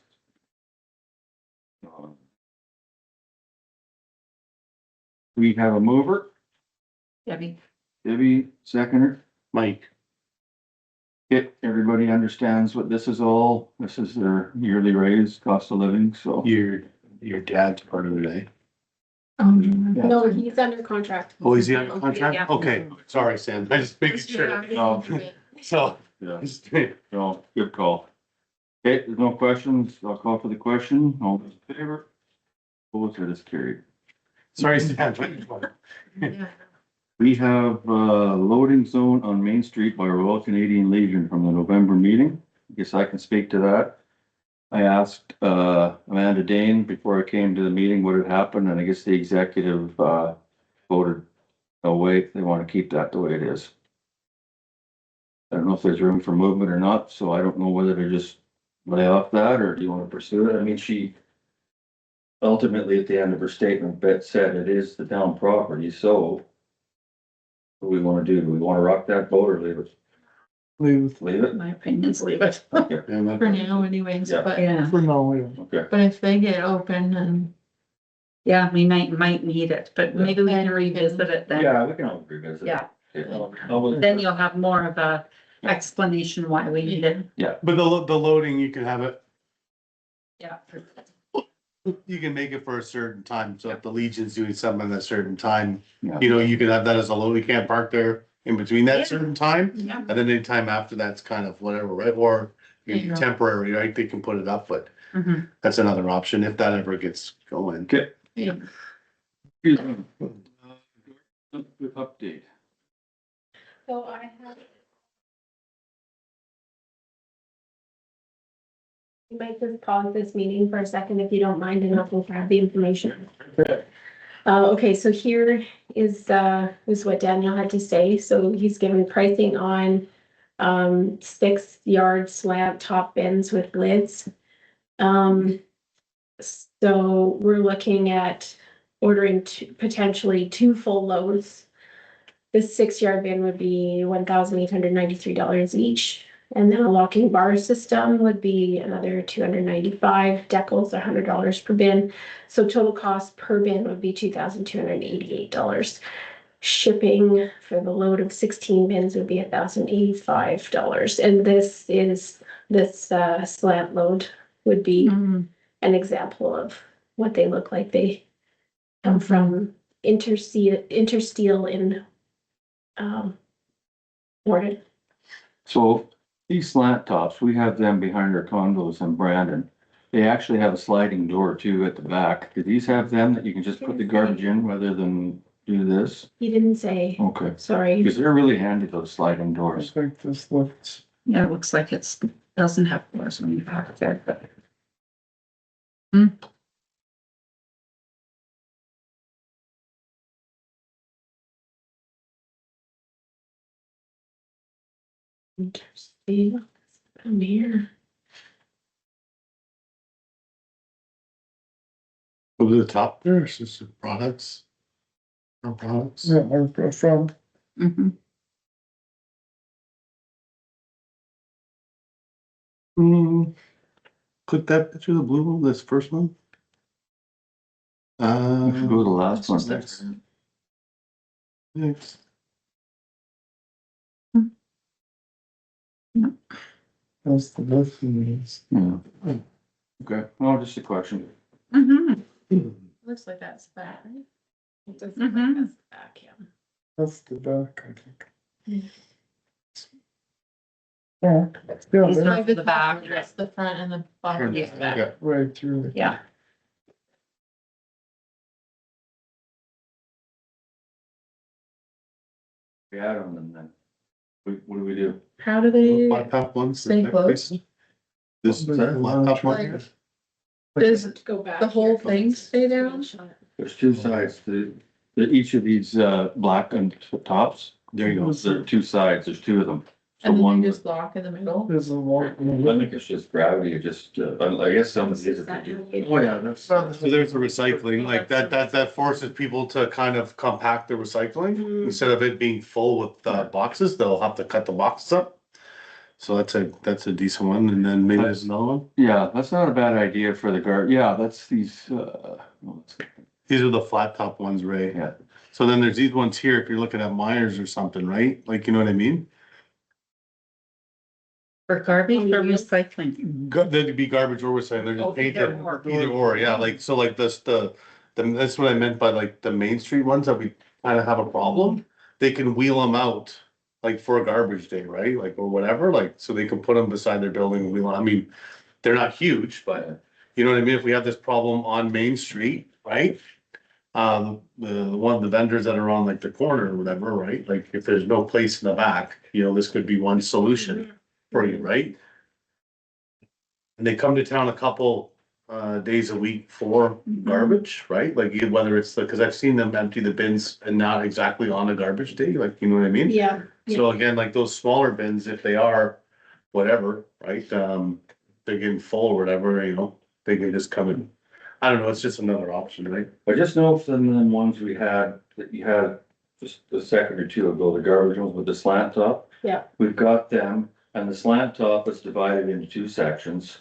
We have a mover, Debbie, Debbie, seconder. Mike, Everybody understands what this is all. This is their yearly raise, cost of living, so. your dad's part of it, eh? No, he's under contract. Oh, is he on Yeah. contract? Okay, sorry, Sam, I just making sure. No. So, Yeah, just- no, good call. Okay, there's no questions. I'll call for the question. All those in favor? Opposed, that is carried. sorry, Sam. yeah, We have loading zone on Main Street by Royal Canadian Legion from the November meeting. I guess I can speak to that. I asked Amanda Dane before I came to the meeting what had happened, and I guess the executive voted no way. They want to keep that the way it is. I don't know if there's room for movement or not, so I don't know whether to just lay off that or do you want to pursue it? I mean, she ultimately at the end of her statement, Bet said it is the town property, so what do we want to do? Do we want to rock that boat or leave it? leave Leave it? my opinion's leave it. Okay, Yeah, no- for now anyways, Yeah. but, Yeah, it for now, yeah. okay. but if they get open and yeah, we might need it, but maybe we can revisit it then. Yeah, we can always revisit. Yeah. Okay. Then you'll have more of a explanation why we need it. But the loading, you can have it, Yeah. you can make it for a certain time, so if the Legion's doing something at a certain time, Yeah. you know, you can have that as a load, you can't park there in between Yeah. that certain time. Yeah. And then any time after that's kind of whatever, right, or Yeah. temporary, right, they can put it up, but Mhm. that's another option if that ever gets going. Okay. Yeah. Update. So I have. You might just pause this meeting for a second if you don't mind, and I'll go grab the information. Okay, so here is what Daniel had to say. So he's given pricing on 6-yard slant top bins with lids. So we're looking at ordering potentially 2 full loads. This 6-yard bin would be $1,893 each. And then a locking bar system would be another $295. Decals $100 per bin. So total cost per bin would be $2,288. Shipping for the load of 16 bins would be $1,085. And this slant load would be Mhm. an example of what they look like. They come from Intersteel in Morden. So these slant tops, we have them behind our condos in Brandon. They actually have a sliding door too at the back. Do these have them that you can just put the garbage in rather than do this? He didn't say, Okay, sorry. because they're really handy, those sliding I doors. think this looks, Yeah, it looks like it's, doesn't have doors when you park there, but. See, I'm here. Over the top there, it's just products. Or products. yeah, or from, Mhm. Click that picture, the blue one, this first one. If you go to the last one, Next. Next. that's the lift units. yeah. Okay, no, just a question. Mhm. Looks like that's the back, right? It does look like that's the back, yeah. That's the back, I think. Yeah. Yeah, yeah, These they're are the back. That's the front and the bottom is the back. Yeah. right through. Yeah, We add them and then, what do we do? How do they, Laptop ones. stay closed? This is that laptop one. Like- does Go back. the whole here. thing stay down? There's two sides to, each of these, black and tops. There you go, there are two sides, there's two of them. So And then one, they just lock in the middle? There's a walk. I think it's just gravity, just, I guess some of these are. Oh, yeah, that's, so there's the recycling, like that forces people to kind of compact the recycling. Instead of it being full with boxes, they'll have to cut the boxes up. So that's a decent one, and then maybe there's another one. Yeah, that's not a bad idea for the yeah, that's these, These are the flat top ones, Ray. yeah. So then there's these ones here, if you're looking at Myers or something, right? Like, you know what I mean? for garbage or recycling. They'd be garbage or recycling, they're Oh, just painted, either or. either or, yeah, like, so like this, that's what I meant by like the Main Street ones that we kind of have a problem. They can wheel them out, like for a garbage day, right, like, or whatever, like, so they can put them beside their building and wheel, I mean, they're not huge, but you know what I mean, if we have this problem on Main Street, right? The one of the vendors that are on like the corner or whatever, right, like, if there's no place in the back, you know, this could be one solution for you, right? And they come to town a couple days a week for garbage, right? Like whether it's cause I've seen them empty the bins and not exactly on a garbage day, like, you know what I mean? Yeah, So again, like those smaller bins, if they are whatever, right, they're getting full or whatever, you know, they can just come in. I don't know, it's just another option, right? I just know some of them ones we had, that you had just a second or two ago, the garbage ones with the slant top. Yeah. We've got them, and the slant top is divided into two sections.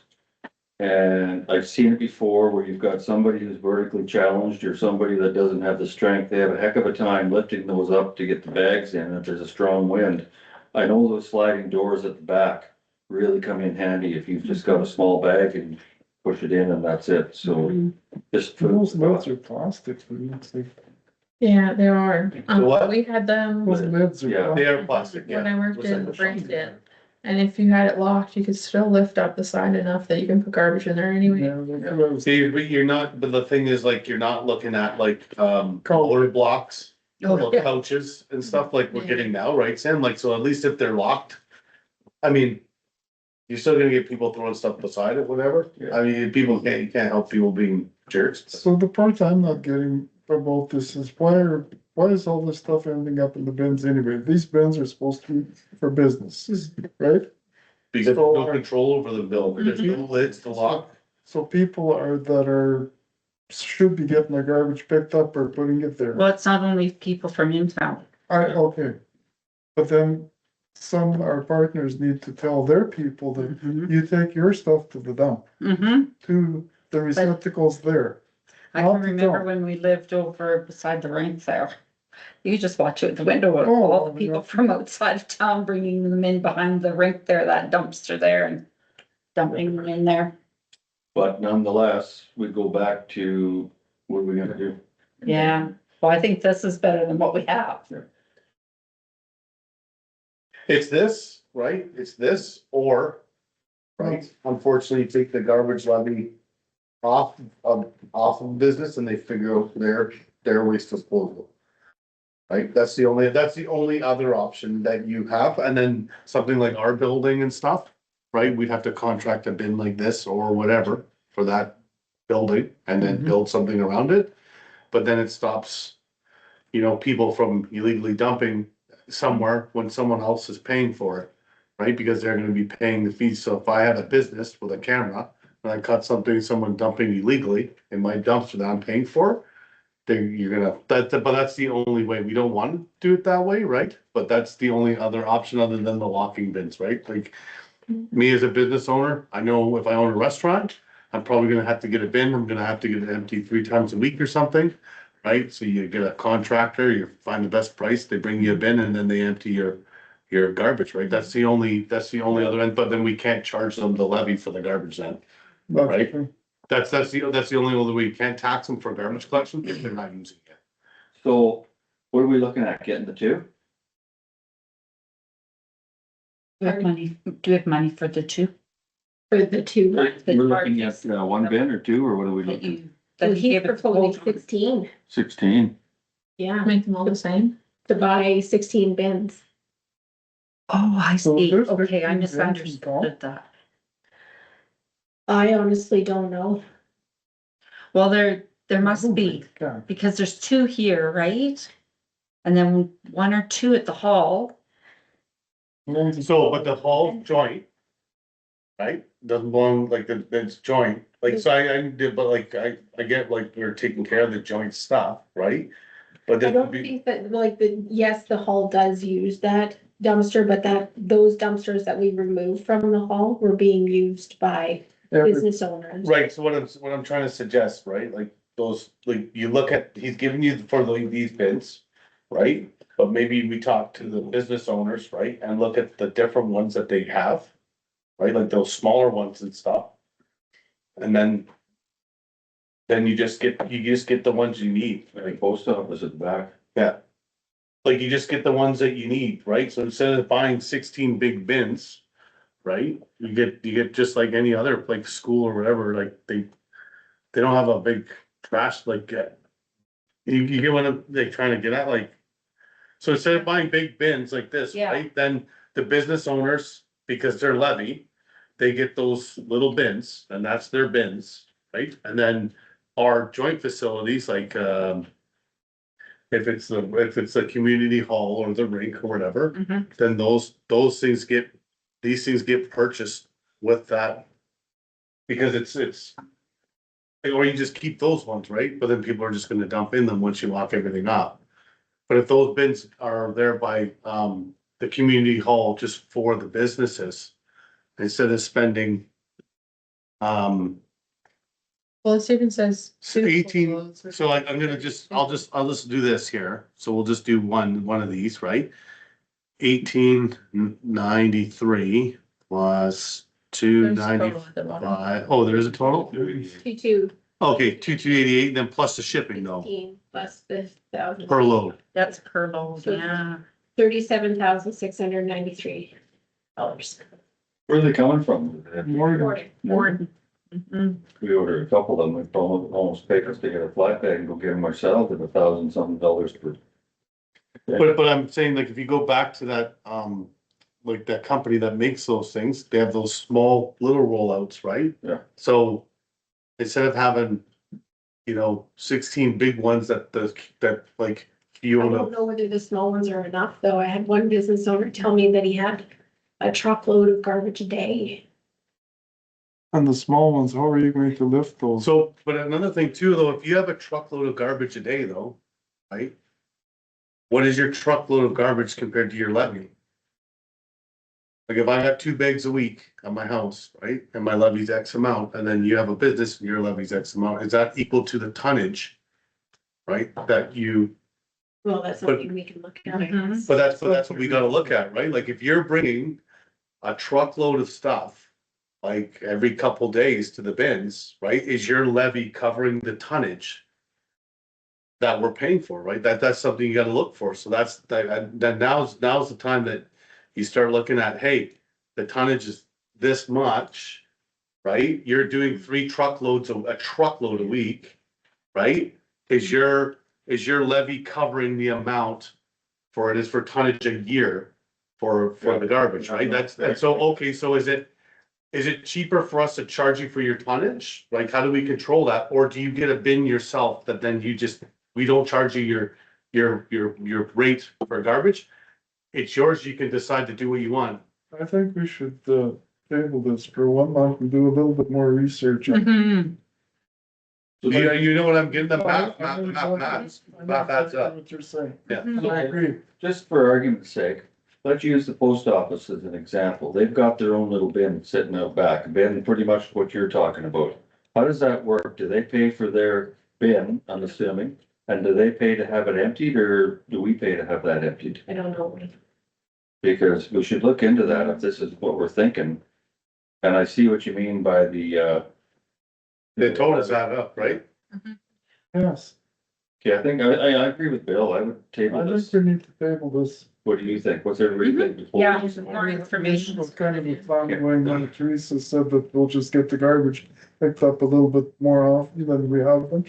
And I've seen it before where you've got somebody who's vertically challenged or somebody that doesn't have the strength. They have a heck of a time lifting those up to get the bags in if there's a strong wind. I know those sliding doors at the back really come in handy if you've just got a small bag and push it in and that's it, so. Just for Those lids are plastic, for God's sake. Yeah, there are. The what? We had them Those lids are. Yeah. They are plastic, when yeah. I worked in Brandon. And if you had it locked, you could still lift up the side enough that you can put garbage in there anyway. Yeah, they're gross. See, but you're not, but the thing is like, you're not looking at like, color blocks. Oh, Or couches and stuff like we're getting now, right, Sam? Like, so at least if they're locked, I mean, you're still gonna get people throwing stuff beside it, whatever. I mean, you can't help people being jerks. So the part I'm not getting about this is why is all this stuff ending up in the bins anyway? These bins are supposed to be for business, right? Because there's no control over the bill, there's no lids to lock. So people should be getting their garbage picked up or putting it there. well, it's not only people from in town. Okay. But then some, our partners need to tell their people that Mhm. you take your stuff to the dump, Mhm. to the receptacles there. I Not can to remember dump. when we lived over beside the rink there. You just watch out the window, and Oh, all the people yeah. from outside of town bringing them in behind the rink there, that dumpster there and dumping them in there. But nonetheless, we go back to, what are we gonna do? Yeah, well, I think this is better than what we have. It's this, right? It's this or, right? Unfortunately, take the garbage levy off of business and they figure out their waste disposal. Right? That's the only other option that you have. And then something like our building and stuff, right? We'd have to contract a bin like this or whatever for that building and then build something around it. But then it stops, people from illegally dumping somewhere when someone else is paying for it, right? Because they're gonna be paying the fees. So if I have a business with a camera and I caught someone dumping illegally in my dumpster that I'm paying for, then but that's the only way. We don't want to do it that way, right? But that's the only other option other than the locking bins, right? Like me as a business owner, I know if I own a restaurant, I'm probably gonna have to get a bin. I'm gonna have to get it empty 3 times a week or something. Right, so you get a contractor, you find the best price, they bring you a bin and then they empty your garbage, right? That's the only other end, but then we can't charge them the levy for the garbage then. Right. That's the only other way. You can't tax them for garbage collection if they're not using it. So what are we looking at? Getting the two? Do we have money for the two? For the two. We're looking at one bin or two, or what are we That looking? you, Well, that you he's gave it the proposing quote? 16, 16. yeah, Make them all the same. to buy 16 bins. Oh, I So see. there's Okay, 15 I cents misunderstood that. I honestly don't know. Well, there must be, because there's 2 here, right? And then 1 or 2 at the hall. So, but the whole joint. Right, doesn't belong like it's joint, like, so I did, but like, I get like we're taking care of the joint stuff, right? But I that don't would be, think that, like, yes, the hall does use that dumpster, but those dumpsters that we removed from the hall were being used by business owners. right, so what I'm trying to suggest, right, like those, like, you look at, he's giving you for these bins, right? But maybe we talk to the business owners, right, and look at the different ones that they have. Right, like those smaller ones and stuff. And then you just get the ones you need, Like post office at the back. yeah. Like you just get the ones that you need, right? So instead of buying 16 big bins, right? You get just like any other, like school or whatever, like they don't have a big trash, like, you get what they're trying to get at, like. So instead of buying big bins like this, Yeah. right, then the business owners, because they're levy, they get those little bins and that's their bins, right? And then our joint facilities, like, if it's a community hall or the rink or whatever, Mhm. then these things get purchased with that. Because it's, or you just keep those ones, right? But then people are just gonna dump in them once you lock everything up. But if those bins are there by, the community hall just for the businesses, instead of spending, Well, it even says. 18, so like, I'll just do this here, so we'll just do one of these, right? 1893 plus There's total 295, at the bottom. oh, there is a total? 22, Okay, 2288, then plus the shipping though, 16 plus the 1,000. per load. That's per load, yeah. $37,693. Where are they coming from? Warden. Mhm. We ordered a couple of them, we almost paid us to get a flat bag and go get them ourselves at $1,000 something per. But I'm saying, like, if you go back to that, like that company that makes those things, they have those small little rollouts, right? Yeah. So instead of having, 16 big ones that like I you don't own know whether the small ones are enough, though. I had one business owner tell me that he had a truckload of garbage a day. And the small ones, how are you going to lift those? So, but another thing too, though, if you have a truckload of garbage a day though, right? What is your truckload of garbage compared to your levy? Like if I got 2 bags a week at my house, right, and my levy's X amount, and then you have a business and your levy's X amount, is that equal to the tonnage? Right, that you, Well, that's something we can look at, I Mhm. guess. but that's what we gotta look at, right? Like if you're bringing a truckload of stuff, like every couple days to the bins, right, is your levy covering the tonnage that we're paying for, right? That's something you gotta look for. So then now's the time that you start looking at, hey, the tonnage is this much, right? You're doing 3 truckloads, a truckload a week, right? Is your levy covering the amount for it is for tonnage a year for the garbage, right? And so, okay, so is it cheaper for us to charge you for your tonnage? Like, how do we control that? Or do you get a bin yourself that then we don't charge you your rate for garbage? It's yours, you can decide to do what you want. I think we should, table this for 1 month and do a little bit more research. Mhm. You know what I'm getting, the math I know adds exactly up. what you're saying. Yeah. I agree. Just for argument's sake, let's use the post office as an example. They've got their own little bin sitting out back, a bin pretty much what you're talking about. How does that work? Do they pay for their bin, I'm assuming? And do they pay to have it emptied or do we pay to have that emptied? I don't know. Because we should look into that if this is what we're thinking. And I see what you mean by the totals add up, right? Yes, Okay, I think, I agree with Bill. I would table I think this. we need to table this. What do you think? What's everybody think? before- Yeah, more information. This was kind of a fun way when Teresa said that we'll just get the garbage picked up a little bit more often than we have been.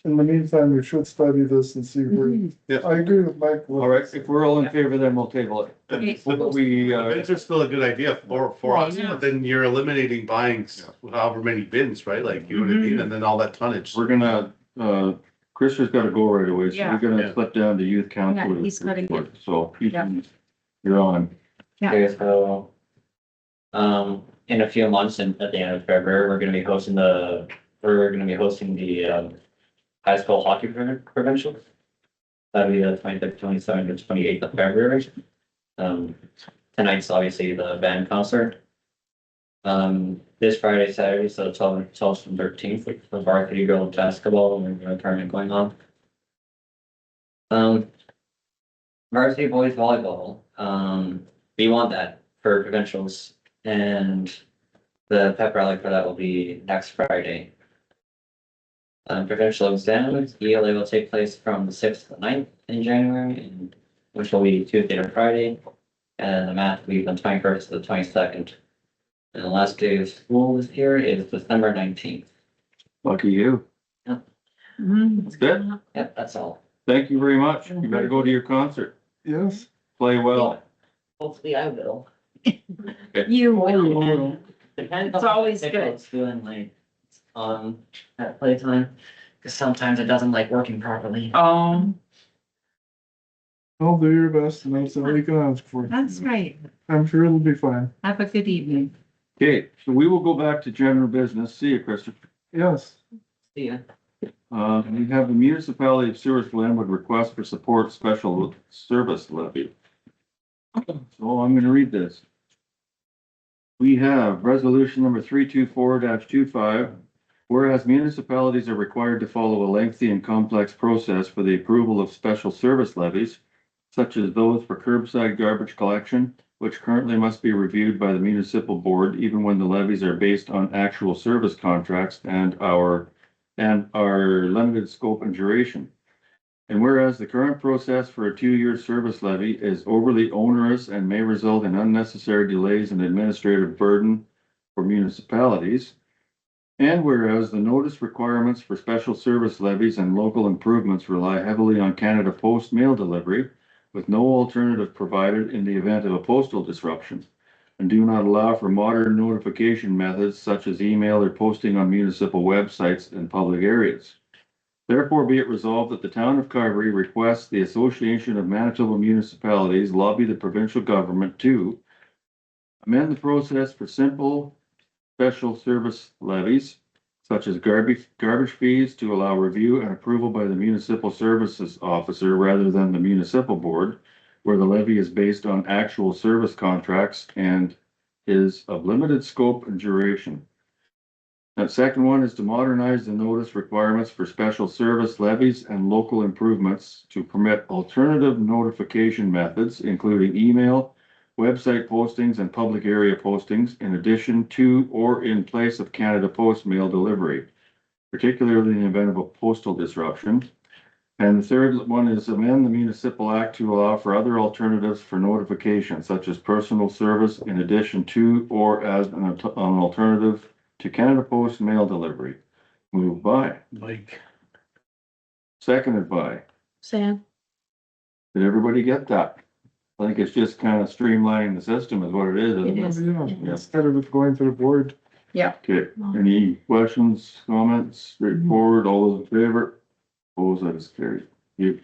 In the meantime, we should study this and see where, Yeah. I agree with Mike. All right, if we're all in favor, then we'll table it. Okay. What we, Bins are still a good idea for us, but then you're eliminating buying however many bins, right? Like, you know what I mean? And then all that tonnage. we're gonna, Christopher's gotta go right away, so Yeah. we're gonna Yeah. slip down to youth council. Yeah, he's gotta get- So, Yeah. you're on. Yeah. Okay, so, in a few months and at the end of February, we're gonna be hosting the high school hockey provincial. That'll be the 23rd, 27th, and 28th of February. Tonight's obviously the band concert. This Friday, Saturday, so 12th and 13th, with the varsity girls basketball and a tournament going on. Varsity boys volleyball, we want that for provincials, and the pep rally for that will be next Friday. Provincial exams, ELA will take place from the 6th to the 9th in January, and which will be Tuesday to Friday. And the math will be from 21st to the 22nd. And the last day of school this year is December 19th. Lucky you. Mhm. That's good. Yep, that's all. Thank you very much. You better go to your concert. Yes. Play well. Hopefully I will. You will. Depends It's on always what good. it's doing like at playtime, because sometimes it doesn't like working properly. Oh, I'll do your best and that's all you can ask for. that's right. I'm sure it'll be fine. Have a good evening. Okay, so we will go back to general business. See you, Christopher. Yes. See ya. We have the municipality of Seward Glenwood request for support special service levy. So I'm gonna read this. We have resolution number 324-25. Whereas municipalities are required to follow a lengthy and complex process for the approval of special service levies, such as those for curbside garbage collection, which currently must be reviewed by the municipal board even when the levies are based on actual service contracts and are limited scope and duration. And whereas the current process for a 2-year service levy is overly onerous and may result in unnecessary delays and administrative burden for municipalities. And whereas the notice requirements for special service levies and local improvements rely heavily on Canada Post mail delivery, with no alternative provided in the event of a postal disruption, and do not allow for modern notification methods such as email or posting on municipal websites and public areas. Therefore, be it resolved that the town of Carberry requests the Association of Manitoba Municipalities lobby the provincial government to amend the process for simple special service levies, such as garbage fees, to allow review and approval by the municipal services officer rather than the municipal board, where the levy is based on actual service contracts and is of limited scope and duration. That second one is to modernize the notice requirements for special service levies and local improvements to permit alternative notification methods, including email, website postings, and public area postings, in addition to or in place of Canada Post mail delivery, particularly in the event of a postal disruption. And the third one is amend the municipal act to allow for other alternatives for notification, such as personal service in addition to or as an alternative to Canada Post mail delivery. Moved by, Like, seconded by. Sam, Did everybody get that? I think it's just kind of streamlining the system is what it is. isn't It it? is. Yeah, instead of it going to the board. Okay, any questions, comments, straightforward, all those in favor? Opposed, that is carried. You.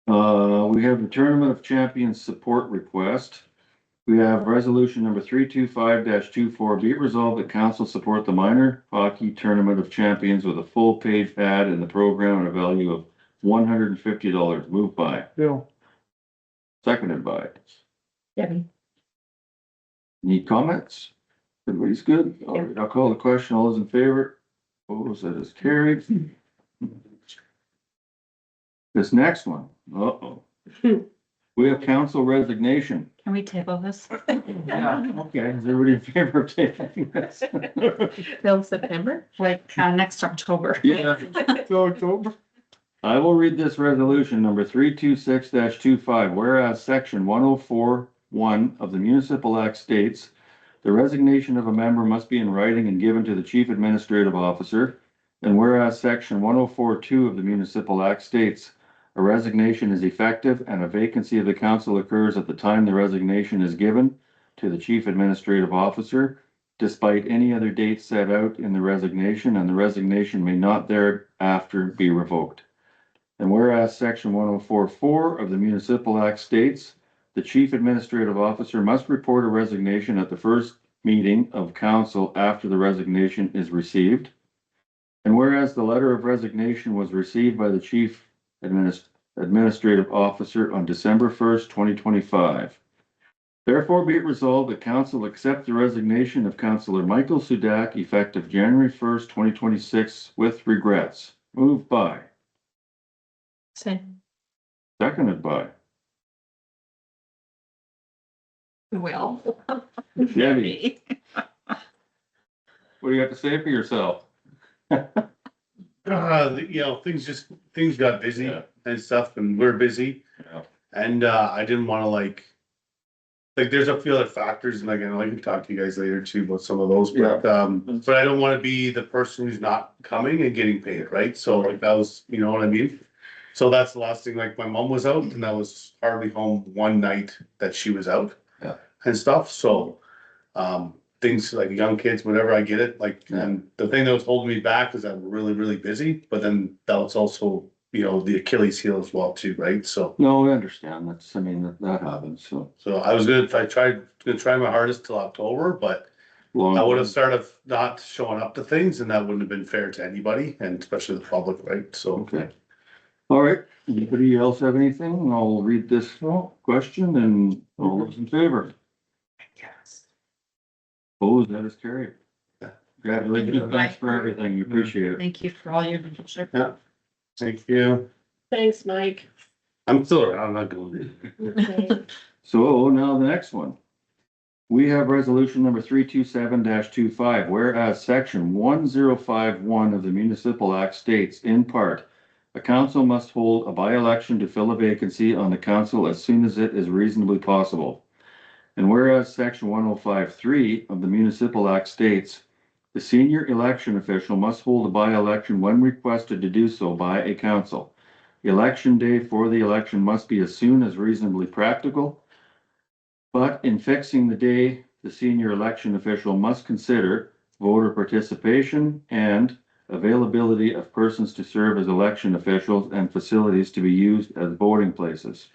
We have the Tournament of Champions support request. We have resolution number 325-24, be it resolved that council support the minor hockey Tournament of Champions with a full page ad in the program and a value of $150. Moved by, Bill, seconded by. Debbie. Any comments? Everybody's good? All right, I'll call the question. All those in favor? Opposed, that is carried. This next one, uh-oh. We have council resignation. Can we table this? Yeah, okay, is everybody in favor of taking this? till September? Like, next October. Yeah, till October. I will read this resolution number 326-25, whereas section 104.1 of the municipal act states the resignation of a member must be in writing and given to the chief administrative officer. And whereas section 104.2 of the municipal act states a resignation is effective and a vacancy of the council occurs at the time the resignation is given to the chief administrative officer, despite any other date set out in the resignation, and the resignation may not thereafter be revoked. And whereas section 104.4 of the municipal act states the chief administrative officer must report a resignation at the first meeting of council after the resignation is received. And whereas the letter of resignation was received by the chief administrative officer on December 1st, 2025. Therefore be it resolved that council accept the resignation of Councillor Michael Sudak effective January 1st, 2026 with regrets. Moved by, Sam, seconded by. well. Debbie, what do you have to say for yourself? things got busy Yeah. and stuff, and we're busy. Yeah. And, I didn't wanna like, there's a few other factors, and again, I can talk to you guys later too about some of those, but I don't wanna be the person who's not coming and getting paid, right? So like that was, you know what I mean? So that's the last thing, like my mom was out and I was hardly home one night that she was out. Yeah. And stuff, so, things like young kids, whatever, I get it, like, and the thing that was holding me back is I'm really, really busy, but then that was also, you know, the Achilles heel as well too, right? So, No, I understand. That's, I mean, that happens, so. so I was gonna try my hardest till October, but I would have started not showing up to things and that wouldn't have been fair to anybody and especially the public, right? So. Okay. All right, anybody else have anything? I'll read this question and all those in favor. Yes. Opposed, that is carried. Yeah. Congratulations, thanks for everything, we appreciate it. Thank you for all your leadership. Yeah. Thank you. Thanks, Mike. I'm still around, I'm not going. So now the next one. We have resolution number 327-25, whereas section 1051 of the municipal act states in part, a council must hold a by-election to fill a vacancy on the council as soon as it is reasonably possible. And whereas section 105.3 of the municipal act states, the senior election official must hold a by-election when requested to do so by a council. The election day for the election must be as soon as reasonably practical. But in fixing the day, the senior election official must consider voter participation and availability of persons to serve as election officials and facilities to be used as voting places.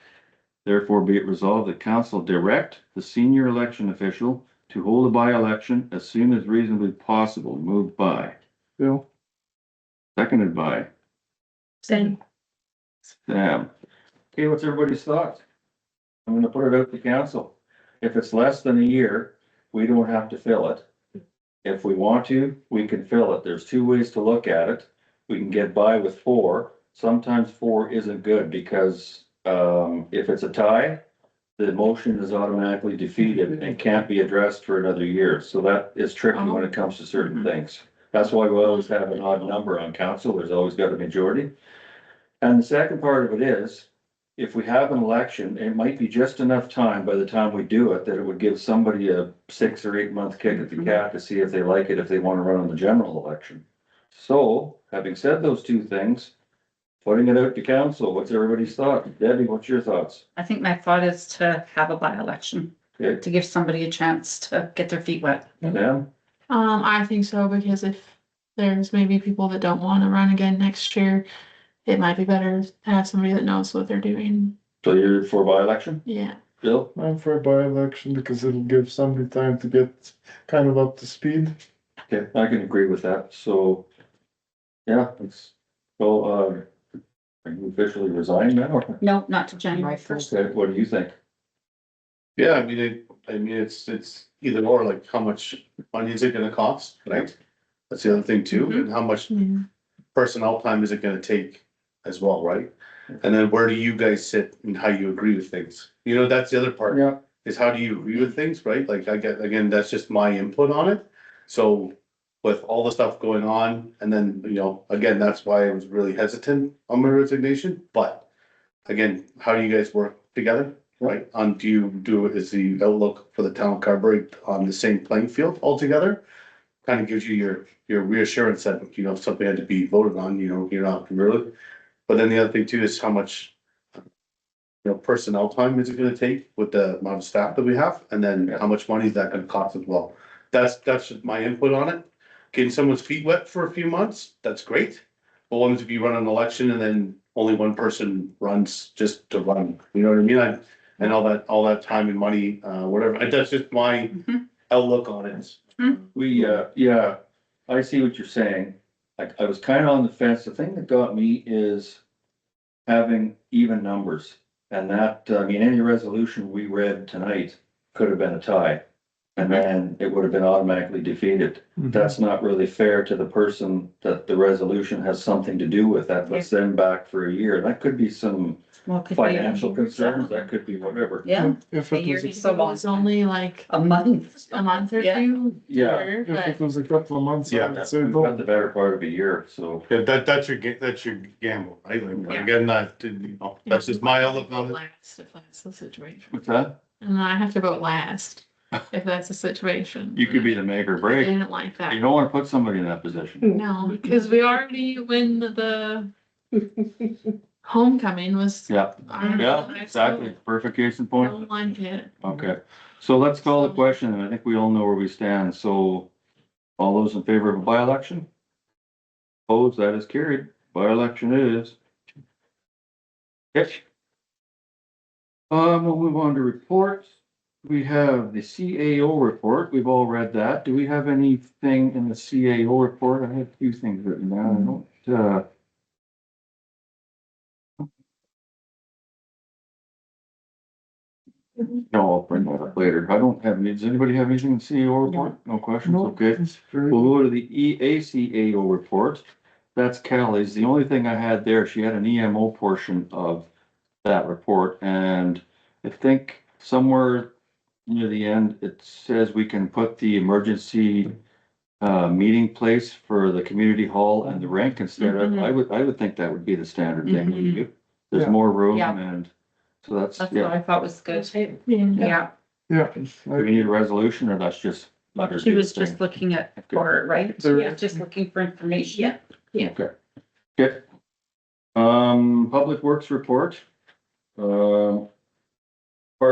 Therefore, be it resolved that council direct the senior election official to hold a by-election as soon as reasonably possible. Moved by, Bill, seconded by Sam, Sam. Okay, what's everybody's thoughts? I'm gonna put it out to council. If it's less than a year, we don't have to fill it. If we want to, we can fill it. There's two ways to look at it. We can get by with 4. Sometimes 4 isn't good because if it's a tie, the motion is automatically defeated and can't be addressed for another year. So that is tricky when it comes to certain things. That's why we always have an odd number on council. There's always got a majority. And the second part of it is, if we have an election, it might be just enough time by the time we do it, that it would give somebody a 6 or 8 month kick at the cat to see if they like it, if they wanna run on the general election. So, having said those two things, putting it out to council, what's everybody's thought? Debbie, what's your thoughts? I think my thought is to have a by-election, Okay, to give somebody a chance to get their feet wet. Dan? I think so, because if there's maybe people that don't wanna run again next year, it might be better to have somebody that knows what they're doing. So you're for by-election? Yeah. Bill? I'm for a by-election because it'll give somebody time to get kind of up to speed. Okay, I can agree with that, so. Yeah, let's go, are you officially resigned now? or- No, not to January first. Okay, what do you think? Yeah, it's either or, like, how much money is it gonna cost, right? That's the other thing too, and how much personnel time is it gonna take as well, right? And then where do you guys sit and how you agree with things? You know, that's the other part. Yeah. Is how do you agree with things, right? Like I get, again, that's just my input on it. So with all the stuff going on, and then, you know, again, that's why I was really hesitant on my resignation, but again, how do you guys work together, right? Is the outlook for the town of Carberry on the same playing field altogether? Kind of gives you your reassurance that, you know, if something had to be voted on, you know, you're not really. But then the other thing too is how much, you know, personnel time is it gonna take with the amount of staff that we have? And then how much money is that gonna cost as well? That's just my input on it. Getting someone's feet wet for a few months, that's great. But what if you run an election and then only one person runs just to run, you know what I mean? And all that time and money, whatever, that's just my outlook on it. Yeah, I see what you're saying. I was kind of on the fence. The thing that got me is having even numbers. And that, I mean, any resolution we read tonight could have been a tie. And then it would have been automatically defeated. That's not really fair to the person that the resolution has something to do with. That puts them back for a year. That could be some Well, could be financial concerns. That could be whatever. Yeah, If a it year was, is so long. It's only like A month. a month or Yeah. two. Yeah. sure, if but- it was a couple of months, I Yeah, would say We've got no. the better part of a year, so. Yeah, that's your gamble, right? Like, Yeah. again, you know, that's just my outlook on it. Last, if that's the situation. What's that? And I have to vote last, if that's the situation. You could be the make or I break. didn't like that. You don't want to put somebody in that position. No, because we already, when the homecoming was. Yeah, I yeah, exactly. Perfect case in point. don't like it. Okay, so let's call the question, and I think we all know where we stand, so all those in favor of a by-election? Opposed, that is carried, by-election it is. Yes. We'll move on to reports. We have the CAO report, we've all read that. Do we have anything in the CAO report? I have a few things written down, I don't, no, I'll bring that up later. I don't have, does anybody have anything in the CEO report? No questions, No, okay. it's very- We'll go to the EACAO report. That's Callie's. The only thing I had there, she had an EMO portion of that report, and I think somewhere near the end, it says we can put the emergency meeting place for the community hall and the rink instead of, I would think that would be the standard thing. wouldn't you? There's Yeah. more room Yeah. and, so that's, That's what yeah. I thought was good. Yeah. Yeah, Yeah. Do we need a resolution or that's just? let her she do was the just thing? looking for it, right? There- Yeah, just looking for information. Okay. Okay. Public Works report. Part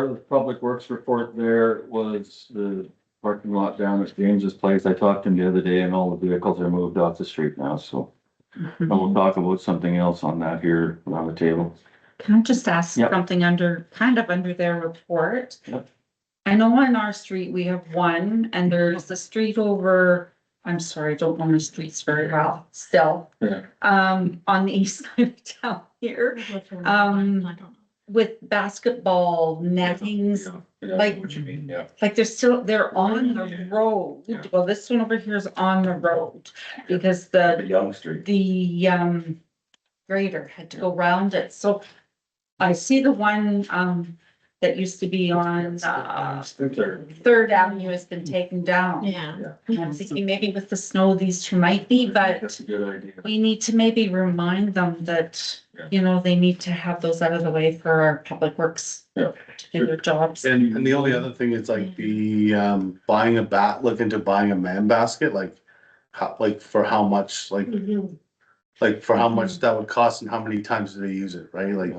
of the Public Works report there was the parking lot down at James's place. I talked to him the other day and all the vehicles are moved off the street now, so. And we'll talk about something else on that here on the table. Can I just ask Yep. something kind of under their report? Yep. I know on our street, we have one, and there's the street over, I'm sorry, I don't know my streets very well, still. Yeah. On the east side of town here, I don't know. with basketball nettings, Yeah, like- what you mean, yeah. like they're on the road. Yeah. Well, this one over here is on the road, because The Young Street. the grader had to go round it, so I see the one that used to be on, Third. Third Avenue has been taken down. Yeah. I'm thinking maybe with the snow, these two might be, but That's a good idea. we need to maybe remind them that, you know, they need to have those out of the way for our public works Yeah. to do their jobs. And the only other thing is like buying looking to buying a man basket, like how, like for how much, like for how much that would cost and how many times do they use it, right? Like,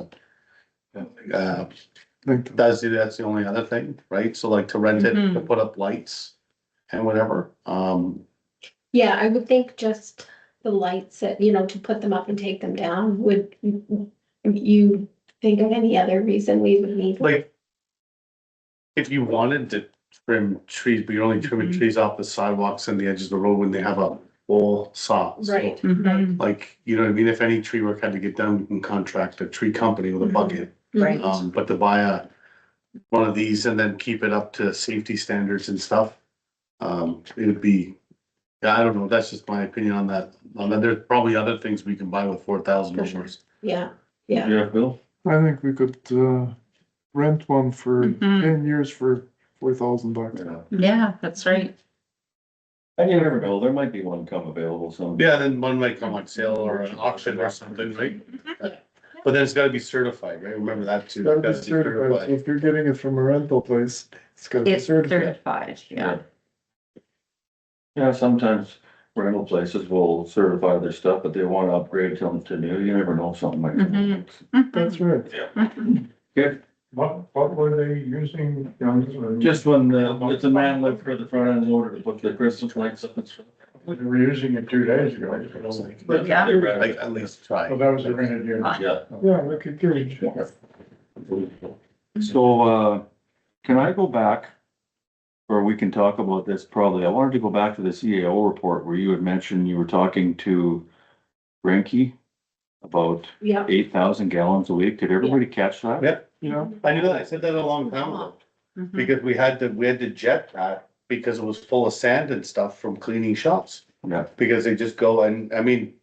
that's the only other thing, right? So like to rent it, to Mhm. put up lights and whatever, Yeah, I would think just the lights that, you know, to put them up and take them down, would you think of any other reason we would need? like. If you wanted to trim trees, but you're only trimming Mhm. trees off the sidewalks and the edges of the road when they have a full saw. So, Right. Mhm. like, you know what I mean? If any tree work had to get done, you can contract a tree company with a Mhm. bucket. Right. But to buy one of these and then keep it up to safety standards and stuff. It would be, yeah, I don't know, that's just my opinion on that. There's probably other things we can buy with $4,000. Yeah, yeah. Yeah, Bill? I think we could, rent one for Mhm. 10 years for $4,000. Yeah, that's right. And you never know, there might be one come available someday. Yeah, then one might come on sale or an auction or something, right? But then it's gotta be certified, right? Remember that too. Gotta be Gotta be certified, so if you're getting it from a rental place, it's gotta be It's certified. certified, yeah. Yeah, sometimes rental places will certify their stuff, but they wanna upgrade to new, you never know, something might come. Mhm. That's right. Okay, What were they using? just when it's a man lift for the front end loader to put the Christmas lights up and stuff. We were using it 2 days ago. Yeah. Like, at least try. that was a rented unit. Yeah. Yeah, like a cage. So, can I go back? Or we can talk about this probably. I wanted to go back to the CAO report where you had mentioned you were talking to Renke about Yeah. 8,000 gallons a week. Did everybody catch that? Yeah. Yeah. I knew that, I said that a long time ago, Mhm. because we had to jet that because it was full of sand and stuff from cleaning shops. Yeah. Because they just go and, I mean,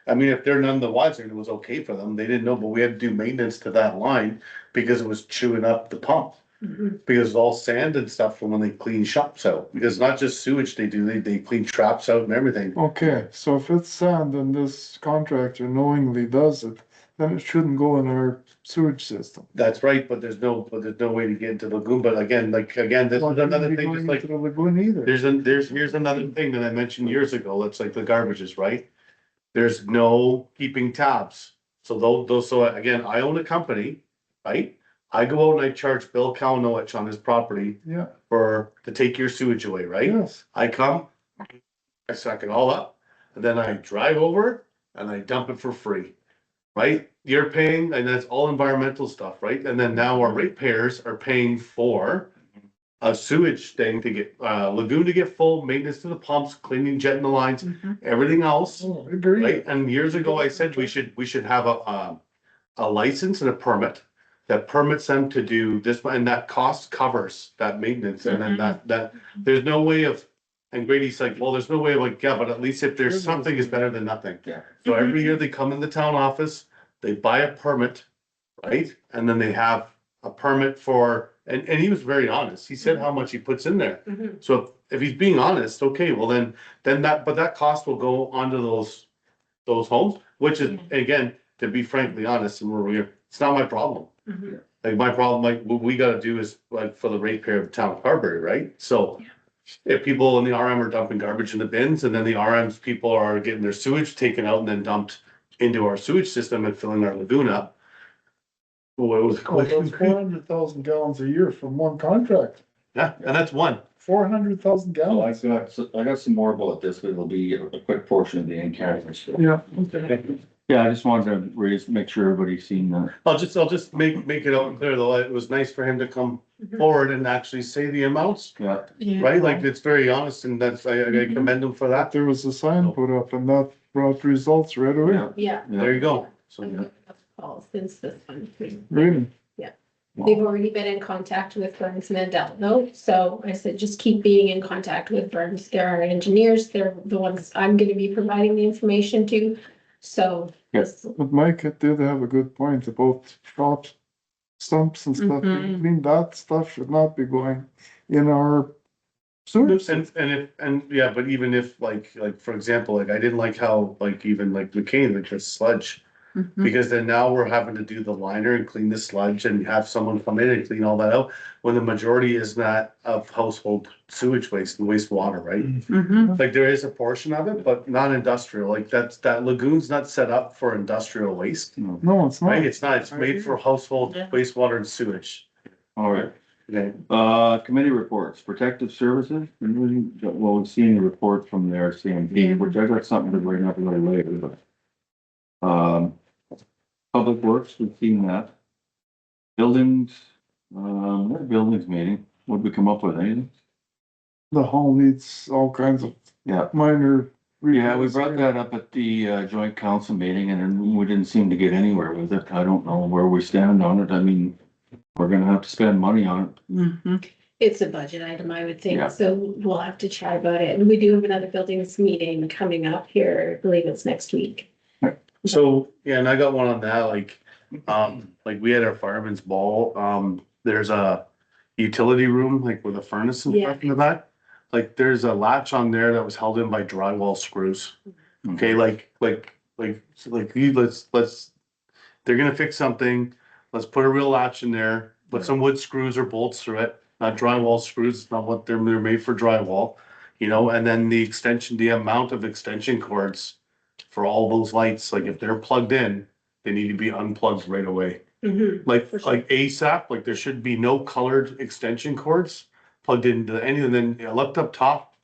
if they're none the wiser, it was okay for them, they didn't know, but we had to do maintenance to that line because it was chewing up the pump. Mhm. Because it's all sand and stuff from when they clean shops out, because not just sewage they do, they clean traps out and everything. Okay, so if it's sand and this contractor knowingly does it, then it shouldn't go in our sewage system. That's right, but there's no way to get into the lagoon, but again, this is another thing, just like. To the lagoon either. Here's another thing that I mentioned years ago, it's like the garbages, right? There's no keeping tabs. So so again, I own a company, right? I go out and I charge Bill Kalinowicz on his property Yeah, to take your sewage away, right? yes. I come, I suck it all up, and then I drive over and I dump it for free, right? You're paying, and that's all environmental stuff, right? And then now our ratepayers are paying for a sewage thing to get, lagoon to get full, maintenance to the pumps, cleaning, jetting the lines, Mhm. everything else, Oh, I agree. right? And years ago, I said we should have a license and a permit that permits them to do this, and that cost covers that maintenance, and then that, there's no way of, and Grady's like, well, there's no way of like, yeah, but at least if there's something, it's better than nothing. Yeah. So every year they come in the town office, they buy a permit, right? And then they have a permit for, and he was very honest, he said how much he puts in there. Mhm. So if he's being honest, okay, well then that cost will go onto those homes, which is, again, to be frankly honest, and it's not my problem. Mhm. Like my problem, like what we gotta do is like for the ratepayer of the town of Carberry, right? So if people in the RM are dumping garbage in the bins and then the RM's people are getting their sewage taken out and then dumped into our sewage system and filling our lagoon up. Well, it was, Well, that's 400,000 gallons a year from one contract. yeah, and that's one. 400,000 So I gallons. got some more about this, but it'll be a quick portion of the encounters. Yeah. Yeah, I just wanted to make sure everybody's seen that. I'll just make it out clear though, it was nice for him to come forward and actually say the amounts, Yeah. Yeah. right? Like it's very honest and that's, I commend him for that. There was a sign put up and that brought results right away. Yeah. Yeah. There you go. So, Calls since this one. Really? They've already been in contact with Burns Mandel though, so I said, just keep being in contact with Burns. They're our engineers, they're the ones I'm gonna be providing the information to, so. Yes. But Mike did have a good point about shops stumps and stuff being Mhm. cleaned, that stuff should not be going in our sewage system. Yeah, but even if like, for example, like I didn't like how, like even like McCain, like the sludge. Mhm. Because then now we're having to do the liner and clean the sludge and have someone come in and clean all that out. When the majority is not of household sewage waste and wastewater, right? Mhm. Like there is a portion of it, but not industrial, like that lagoon's not set up for industrial waste. No, it's Right, not. it's not, it's made for household Yeah. wastewater and sewage. All right. Okay. Committee reports, protective services, well, we've seen the report from the RCMP, which I got something to bring up a little later, but. Public Works, we've seen that. Buildings, we had a buildings meeting, what'd we come up with, anything? The hall needs all kinds of Yeah, minor. yeah, we brought that up at the joint council meeting and then we didn't seem to get anywhere with it, I don't know where we stand on it, I mean. We're gonna have to spend money on it. Mhm. It's a budget item, I would Yeah. think, so we'll have to chat about it. And we do have another buildings meeting coming up here, I believe it's next week. So, yeah, and I got one on that, like we had our fireman's ball, there's a utility room, like with a furnace and stuff in the back. Like, there's a latch on there that was held in by drywall screws. Okay, let's, they're gonna fix something, let's put a real latch in there, put some wood screws or bolts through it, not drywall screws, it's not what they're made for drywall. You know, and then the amount of extension cords for all those lights, like if they're plugged in, they need to be unplugged right away. Mhm. Like, For sure. like ASAP, like there should be no colored extension cords plugged into any, and then I looked up top.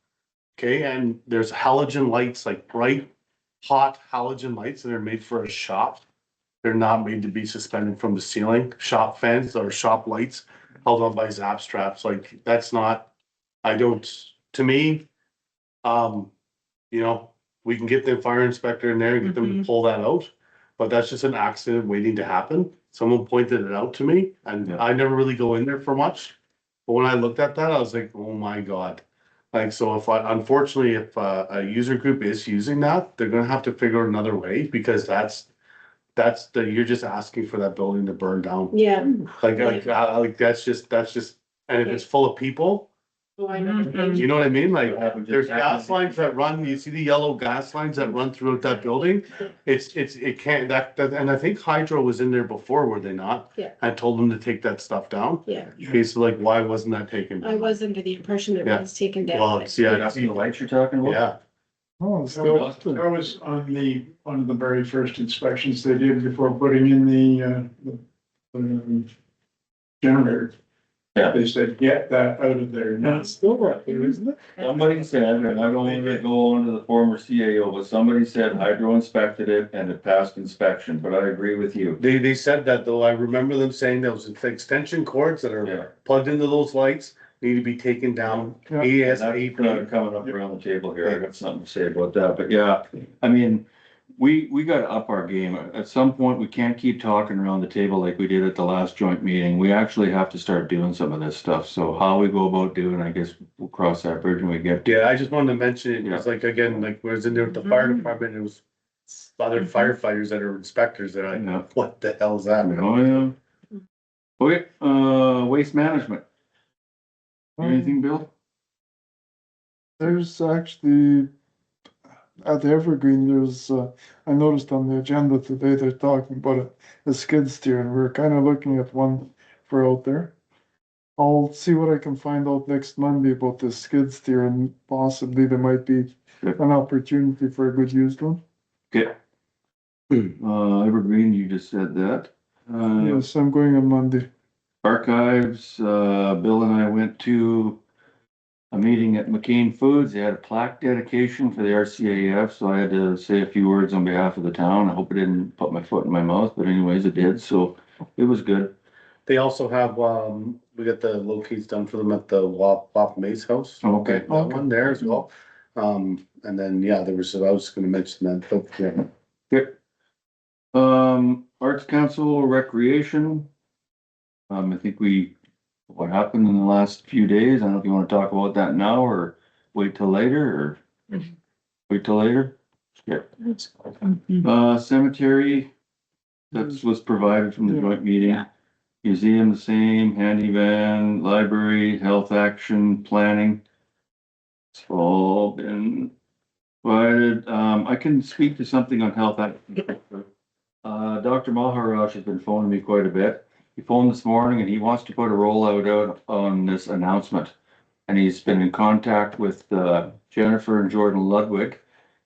Okay, and there's halogen lights, like bright, hot halogen lights that are made for a shop. They're not made to be suspended from the ceiling, shop fans or shop lights held on by zap straps, like that's not, I don't, to me. You know, we can get the fire inspector in there and get them to pull that out. But that's just an accident waiting to happen. Someone pointed it out to me and Yeah. I never really go in there for much. But when I looked at that, I was like, oh my God. Like, so unfortunately, if a user group is using that, they're gonna have to figure out another way because you're just asking for that building to burn down. Yeah. Like that's just, and if it's full of people, Oh, I know. Mhm. you know what I mean? Like, Happens there's just gas lines that run, you see the yellow gas lines that run throughout that building? It can't, and I think Hydro was in there before, were they not? Yeah. I told them to take that stuff down. Yeah, Okay, so like, why wasn't that taken I down? was under the impression it Yeah. was taken Well, down. it's, yeah, That's the lights you're talking about? yeah, Oh, it's still. I was on one of the very first inspections they did before putting in the generator. Yeah. They said, get that out of there. Now it's still right there, isn't it? Somebody said, and I don't want to go on to the former CAO, but somebody said Hydro inspected it and it passed inspection, but I agree with you. they said that though, I remember them saying those extension cords that Yeah. are plugged into those lights need to be taken down Yeah. That's ASAP. coming up around the table here, I got something to say about that, but yeah, I mean, we gotta up our game. At some point, we can't keep talking around the table like we did at the last joint meeting. We actually have to start doing some of this stuff, so how we go about doing, I guess we'll cross that bridge when we get. Yeah, I just wanted to mention it, because like, again, like, when I was in there with the fire department, it was other firefighters that are inspectors that I Yeah. know, what the hell's that? Oh, yeah. Okay, waste management. Anything, Bill? There's actually, at the Evergreen, I noticed on the agenda today, they're talking about a skid steer, and we're kind of looking at one for out there. I'll see what I can find out next Monday about the skid steer, and possibly there might be an opportunity for a good used one. Okay. Evergreen, you just said that. Yes, I'm going on Monday. Archives, Bill and I went to a meeting at McCain Foods. They had a plaque dedication for the RCAF, so I had to say a few words on behalf of the town. I hope I didn't put my foot in my mouth, but anyways, it did, so it was good. They also have, we got the locates done for them at the Wap Mays house. Okay. That one there as well. And then, yeah, I was gonna mention that, but yeah. Okay. Arts Council, Recreation. I think what happened in the last few days, I don't know if you wanna talk about that now or wait till later, or wait till later? Yeah. Cemetery, that was provided from the joint meeting. Yeah. museum the same, handy van, library, health action, planning. It's all been provided. I can speak to something on health action. Dr. Maharaj has been phoning me quite a bit. He phoned this morning and he wants to put a rollout out on this announcement. And he's been in contact with Jennifer and Jordan Ludwig.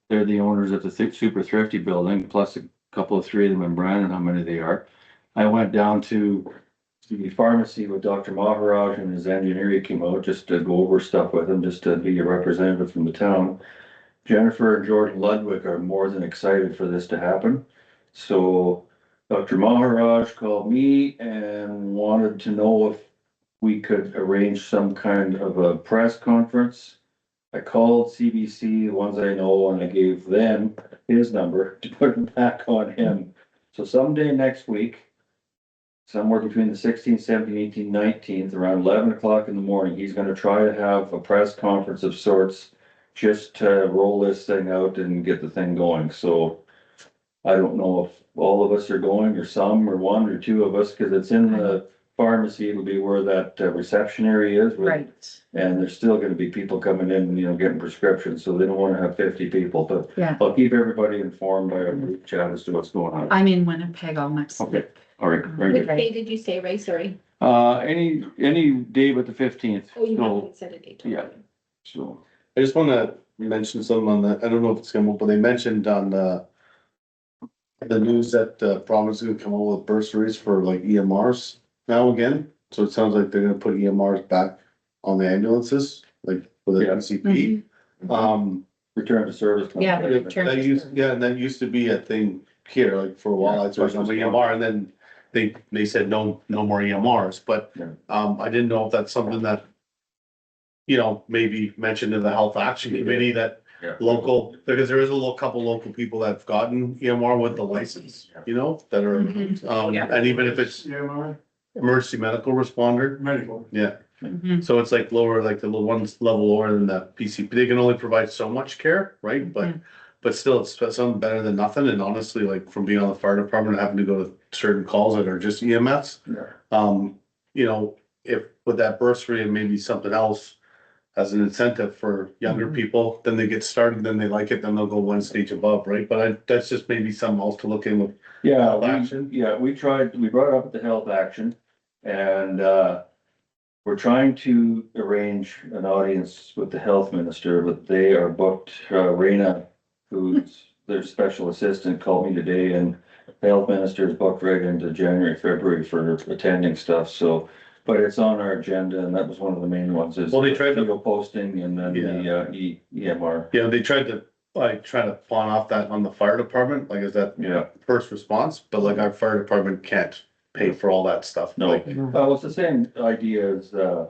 They're the owners of the Super Thrifty building, plus a couple of three of them in Brandon, how many they are. I went down to the pharmacy with Dr. Maharaj and his engineer. He came out just to go over stuff with him, just to be a representative from the town. Jennifer and Jordan Ludwig are more than excited for this to happen. So Dr. Maharaj called me and wanted to know if we could arrange some kind of a press conference. I called CBC, the ones I know, and I gave them his number to put it back on him. So someday next week, somewhere between the 16th, 17th, 18th, 19th, around 11 o'clock in the morning, he's gonna try to have a press conference of sorts just to roll this thing out and get the thing going. So I don't know if all of us are going or some or one or two of us, because it's in the pharmacy. It'll be where that reception area is. Right, And there's still gonna be people coming in, getting prescriptions, so they don't wanna have 50 people, but yeah. I'll keep everybody informed by a group chat as to what's going on. I'm in Winnipeg all next week. Okay, all right, very Which good. day did you say, Ray? Sorry. Any day but the 15th. Oh, you So, haven't said a date. yeah. So, I just wanna mention something on that, I don't know if it's gonna, but they mentioned on the news that province is gonna come out with bursaries for like EMRs now again. So it sounds like they're gonna put EMRs back on the ambulances, like with the Yeah. NCP. return to service. Yeah, company. return. That used, yeah, and that used to be a thing here, like for a while, I was on EMR, and then they said no more EMRs, but Yeah. I didn't know if that's something that maybe mentioned to the Health Action Committee that Yeah. local, because there is a little couple local people that have gotten EMR with the license, that are, Yeah. and even if it's CMR, emergency medical responder, medical. yeah. Mhm. So it's like lower, like the little one's level lower than the PCP. They can only provide so much care, right? But still, it's something better than nothing. And honestly, like from being on the fire department, and having to go to certain calls that are just EMS. Yeah. If with that bursary and maybe something else as an incentive for younger people, then they get started, then they like it, then they'll go one stage above, right? But that's just maybe something else to look in with. Yeah, Health Action? we brought it up at the Health Action and, we're trying to arrange an audience with the health minister, but they are booked. Raina, who's their special assistant, called me today and the health minister is booked right into January, February for attending stuff. So, but it's on our agenda and that was one of the main ones is. Well, they tried to- video posting and then the, EMR. Yeah, they tried to try to pawn off that on the fire department, like is that Yeah, first response, but like our fire department can't pay for all that stuff. no, Like, well, it's the same idea as, the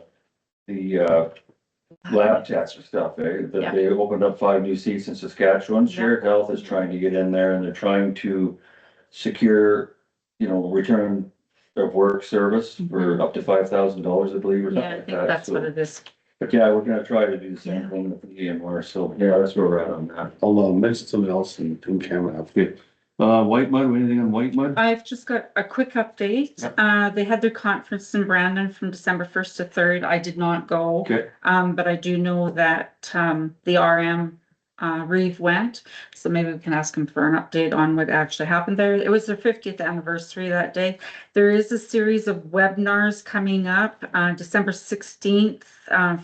lab test stuff, that Yeah. they opened up 5 new seats in Saskatchewan. Shared Health is trying to get in there and they're trying to secure, return of work service for up to $5,000, I believe, or Yeah, I something like think that. that's So- what it is. But yeah, we're gonna try to do the same Yeah. thing with the EMR, so yeah, that's where we're at on that. I'll mention something else in camera. Good. White Mud, anything on White Mud? I've just got a quick update. They had their conference in Brandon from December 1st to 3rd. I did not go. Okay, But I do know that, the RM, Reeve went, so maybe we can ask him for an update on what actually happened there. It was their 50th anniversary that day. There is a series of webinars coming up, December 16th,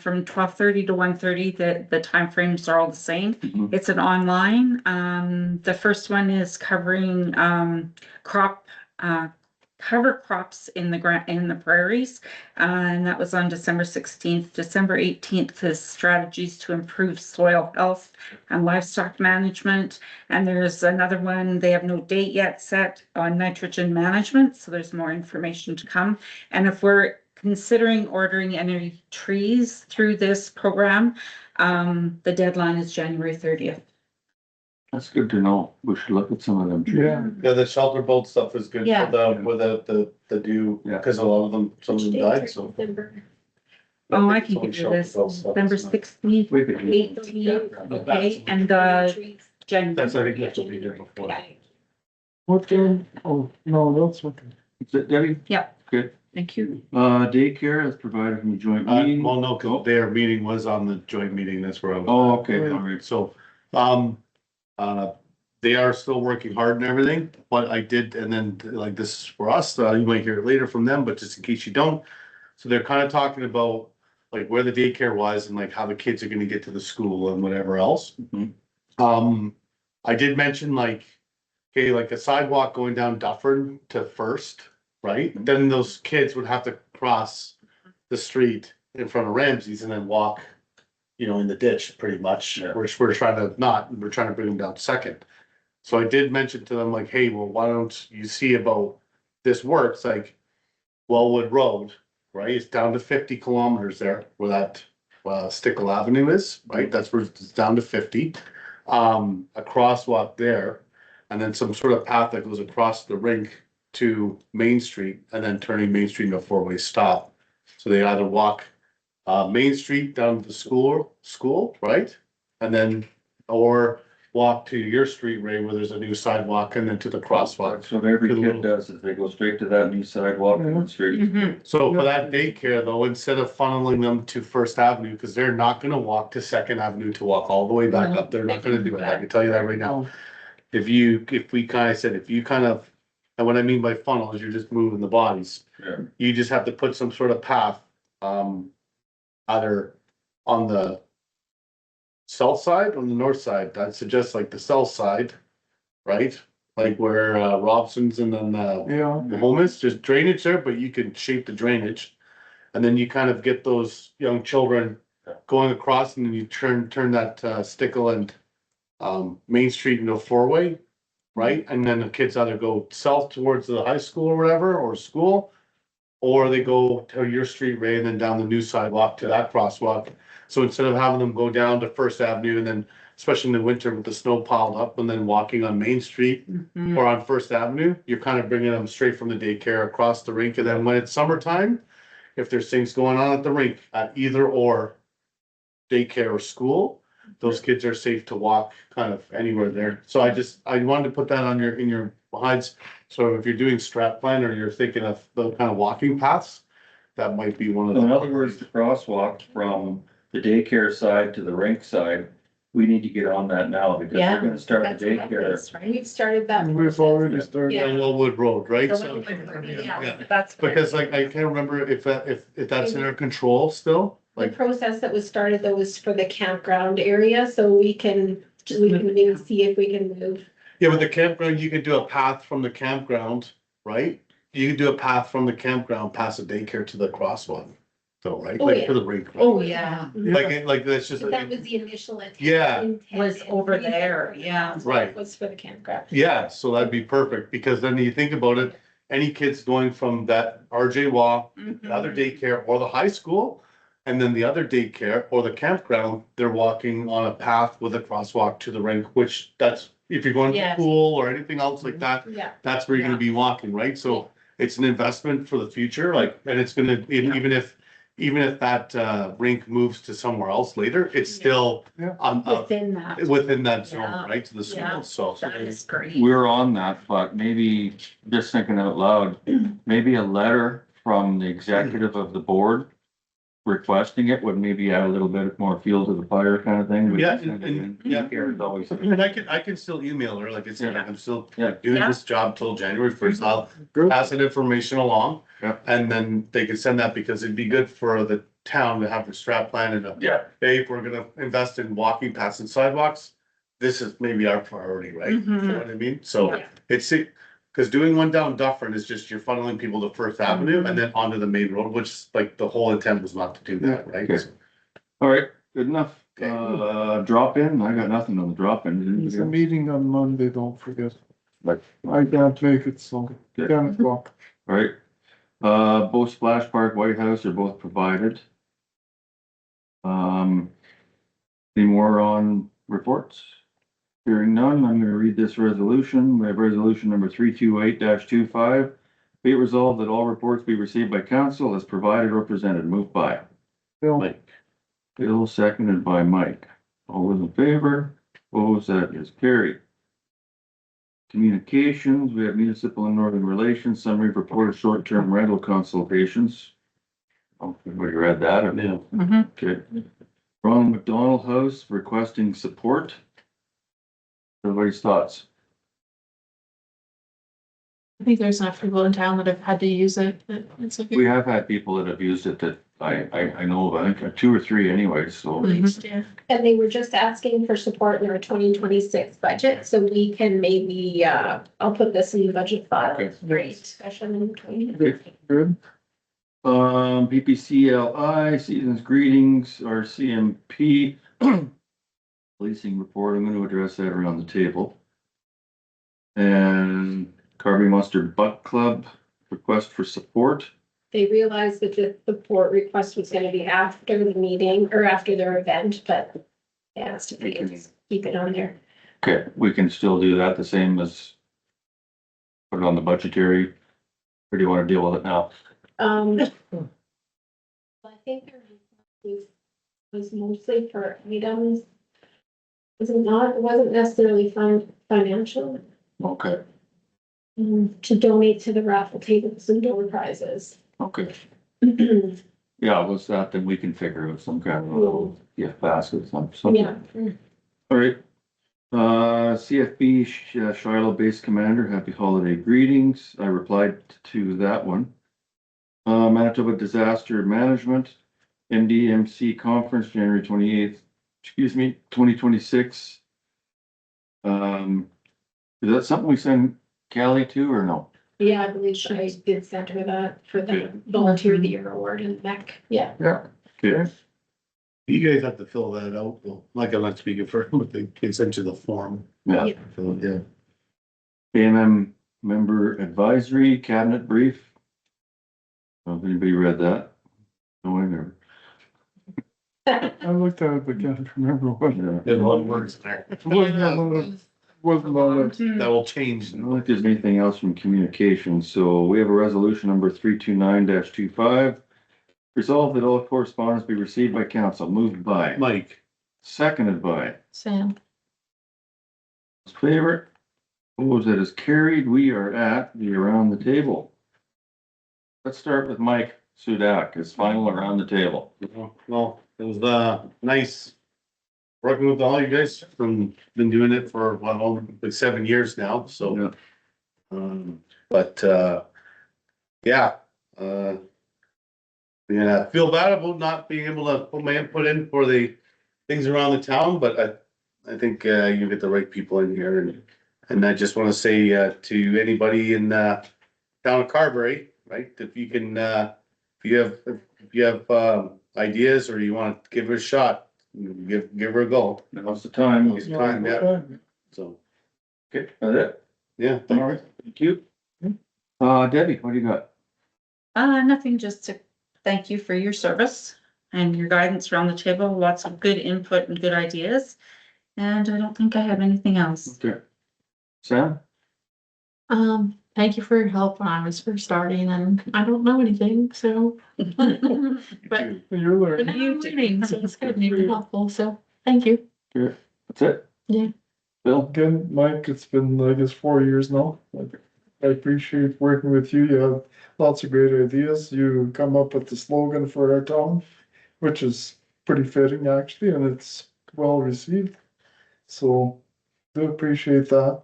from 12:30 to 1:30. The timeframes are all the same. Mhm. It's an online. The first one is covering, cover crops in the prairies. And that was on December 16th. December 18th is strategies to improve soil health and livestock management. And there's another one, they have no date yet set, on nitrogen management, so there's more information to come. And if we're considering ordering any trees through this program, the deadline is January 30th. that's good to know. We should look at some of them. trees. Yeah, Yeah, the shelter boat stuff is good Yeah. with the dew, Yeah. because a lot of them, some of them died, so. December. Oh, I can give you this, November 16th, We could. 18th, okay, and, January. That's, I think that's what we did before. what, oh, no, that's okay. Is it Debbie? Yeah. Good. Thank you. Daycare is provided from the joint meeting. Well, no, cause their meeting was on the joint meeting, that's where I was. Oh, okay, all right. So, they are still working hard and everything, but I did, and then like this is for us, you might hear it later from them, but just in case you don't. So they're kind of talking about like where the daycare was and like how the kids are gonna get to the school and whatever else. Mhm. I did mention like, okay, like a sidewalk going down Dufferin to First, right? Then those kids would have to cross the street in front of Ramsey's and then walk, in the ditch pretty much, Yeah. which we're trying to bring them down to Second. So I did mention to them like, hey, well, why don't you see about this works, like Wellwood Road, right? It's down to 50 kilometers there where that Stickle Avenue is, right? That's where it's down to 50. A crosswalk there, and then some sort of path that goes across the rink to Main Street and then turning Main Street into a four-way stop. So they either walk Main Street down to the school, right? And then, or walk to your street, Ray, where there's a new sidewalk and then to the crosswalk. So what every kid does is they go straight to that new sidewalk and straight. Mhm. So for that daycare though, instead of funneling them to First Avenue, because they're not gonna walk to Second Avenue to walk all the way back up, they're not gonna do it, I can tell you that right now. If we kind of said, and what I mean by funnel is you're just moving the bodies. Yeah. You just have to put some sort of path, either on the south side or the north side. I'd suggest like the south side, right? Like where Robson's and then Yeah, the home is, just drainage there, but you can shape the drainage. And then you kind of get those young children going across and then you turn that Stickle and Main Street into a four-way, right? And then the kids either go south towards the high school or whatever, or school, or they go to your street, Ray, and then down the new sidewalk to that crosswalk. So instead of having them go down to First Avenue and then, especially in the winter with the snow piled up and then walking on Main Street Mhm. or on First Avenue, you're kind of bringing them straight from the daycare across the rink. And then when it's summertime, if there's things going on at the rink at either or daycare or school, those kids are safe to walk kind of anywhere there. So I wanted to put that on in your behinds. So if you're doing strat plan or you're thinking of the kind of walking paths, that might be one of So in the. other words, the crosswalk from the daycare side to the rink side, we need to get on that now because Yeah, we're gonna start That's the what it daycare. is, right? We've started that. we've already started. Yeah. On Wellwood Road, right? So So, yeah, that's. because like, I can't remember if that's in our control still, The like, process that was started though was for the campground area, so we can maybe see if we can move. yeah, with the campground, you could do a path from the campground, right? You could do a path from the campground past the daycare to the crosswalk, so, right? Oh, Like yeah. to the rink. Oh, yeah, Like that's just. But that was the initial intent. Yeah. was over there, yeah. Right. Was for the campground. Yeah, so that'd be perfect, because then you think about it, any kids going from that RJ Waugh, the other daycare or the high school. And then the other daycare or the campground, they're walking on a path with a crosswalk to the rink, which that's, if you're going to the Yes. pool or anything else like that, Yeah. that's where you're gonna be walking, right? So it's an investment for the future, like, and it's gonna, even if that rink moves to somewhere else later, it's still Yeah. on, Within that. within that zone, Yeah. right, to the Yeah. school, so. That is great. We're on that, but maybe, just thinking out loud, maybe a letter from the executive of the board requesting it would maybe add a little bit more fuel to the fire kind of thing. We Yeah, just send it and- in. yeah. Daycare is always. And I can still email her, like I said, I'm still Yeah. doing Yeah. this job till January 1st, I'll Good. pass that information along. Yeah. And then they can send that, because it'd be good for the town to have the strat plan and, Yeah. hey, if we're gonna invest in walking paths and sidewalks, this is maybe our priority, right? You Mhm. know what I mean? So Yeah. it's, cause doing one down Dufferin is just, you're funneling people to First Avenue and then onto the main road, which like the whole intent was not to do that, right? Okay. All right, good enough. Drop in, I got nothing on the drop in. There's a meeting on Monday, don't forget. Like- I can't make it, so Good. 10 o'clock. All right, both Splash Park, White House are both provided. Any more on reports? Hearing none, I'm gonna read this resolution. We have resolution number 328-25. Be it resolved that all reports be received by council as provided or presented. Moved by Bill, Like, Bill, seconded by Mike. All those in favor? Opposed, that is carried. Communications, we have municipal and northern relations, summary report of short-term rental consultations. Everybody read that? Or- Yeah. Mhm. Okay. Ronald McDonald House requesting support. Everybody's thoughts? I think there's enough people in town that have had to use it. It's We okay. have had people that have used it that I know of, I think 2 or 3 anyway, so. At least, yeah. And they were just asking for support in our 2026 budget, so we can maybe, I'll put this in the budget file. Okay. Great discussion in 20. Good. PPCLI, season's greetings, our CMP. Policing report, I'm gonna address that around the table. And Carby Mustard Buck Club, request for support. They realized that the support request was gonna be after the meeting or after their event, but they asked if we could just keep it on there. Okay, we can still do that, the same as put it on the budgetary, or do you wanna deal with it now? I think their request was mostly for items. Was it not, it wasn't necessarily financial, Okay, to donate to the raffle tables and door prizes. okay. Yeah, what's that, then we can figure out some kind of a little gift basket, something. Yeah, All right. CFB Shiloh Base Commander, happy holiday greetings. I replied to that one. Manitoba Disaster Management, MDMC Conference, January 28th, 2026. Is that something we send Callie to or no? yeah, I believe I did send her that for the volunteer of the year award in MEC, yeah. Yeah. Okay. You guys have to fill that out, though. Like I'm not speaking for, but they can send you the form. Yeah. Yeah. Fill it, yeah. AMM Member Advisory Cabinet Brief. Have anybody read that? No, I never. I looked at it, but can't remember what. Yeah. There's a lot of words in there. Wasn't all that. That will change. I don't think there's anything else from communication, so we have a resolution number 329-25. Resolved that all correspondence be received by council, moved by, Mike, seconded by, Sam. favorite. Opposed, that is carried. We are at the around the table. Let's start with Mike Sudak, his final around the table. well, it was, nice working with all you guys from, been doing it for, well, like 7 years now, so. Yeah. But, yeah, yeah, I feel bad about not being able to put my input in for the things around the town, but I think, you get the right people in here and I just wanna say, to anybody in, town of Carberry, right, if you can, if you have, ideas or you wanna give it a shot, give her a go. Now's the time. It's time, yeah, so, Okay, that's it. yeah. All right, thank you. Debbie, what do you got? Nothing, just to thank you for your service and your guidance around the table. Lots of good input and good ideas. And I don't think I have anything else. Okay. Sam? Thank you for your help when I was first starting and I don't know anything, so. But You're but learning. now I'm learning, so it's good and you've been helpful, so thank you. That's it? Yeah. Bill? Again, Mike, it's been, I guess, 4 years now. I appreciate working with you. You have lots of great ideas. You come up with the slogan for our town, which is pretty fitting actually, and it's well received. So do appreciate that.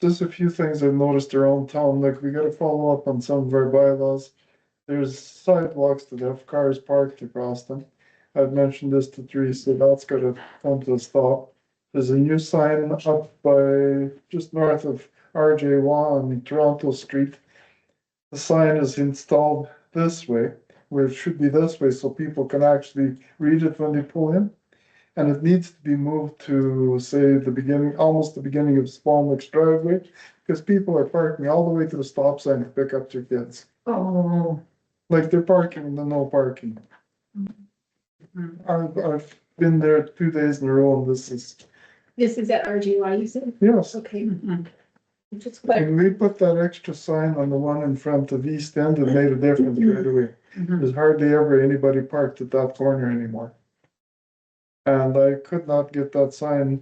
Just a few things I've noticed around town, like we gotta follow up on some of our bylaws. There's sidewalks that have cars parked across them. I've mentioned this to Teresa, that's gotta come to a stop. There's a new sign up by, just north of RJ1 on Toronto Street. The sign is installed this way, where it should be this way, so people can actually read it when they pull in. And it needs to be moved to, say, the beginning, almost the beginning of Smallwick's driveway, because people are parking all the way to the stop sign to pick up their kids. Oh. Like they're parking in the no parking. I've been there 2 days in a row and this is, This is at RGY, you said? yes. Okay. Mhm. Just clear. And we put that extra sign on the one in front of East End and made a difference right away. Mhm. There's hardly ever anybody parked at that corner anymore. And I could not get that sign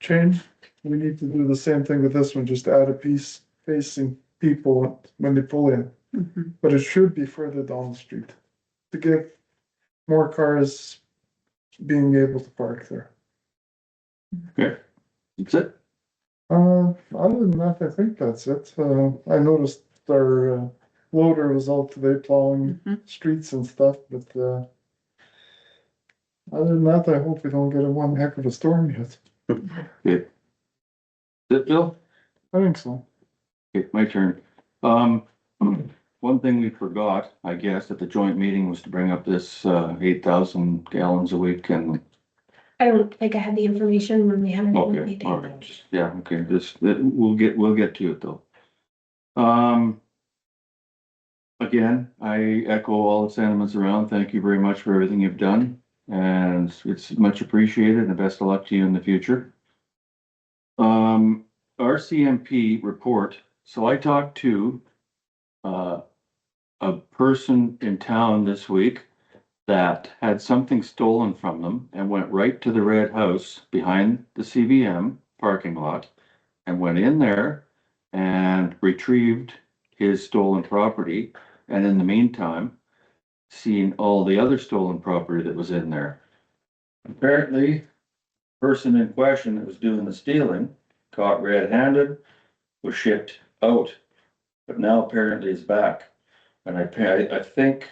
change, we need to do the same thing with this one, just add a piece facing people when they pull in. Mhm. But it should be further down the street to give more cars being able to park there. That's it. Other than that, I think that's it. I noticed our loader was out today plowing Mhm. streets and stuff, but other than that, I hope we don't get a one heck of a storm yet. Is it, Bill? I think so. Okay, my turn. One thing we forgot, I guess, at the joint meeting was to bring up this 8,000 gallons a week and, I don't think I had the information when we had our okay, meeting. all right, just, yeah, okay, this, we'll get to it though. Again, I echo all the sentiments around. Thank you very much for everything you've done. And it's much appreciated and best of luck to you in the future. RCMP report. So I talked to a person in town this week that had something stolen from them and went right to the red house behind the CVM parking lot and went in there and retrieved his stolen property. And in the meantime, seen all the other stolen property that was in there. Apparently, person in question that was doing the stealing, caught red-handed, was shipped out, but now apparently is back. And I think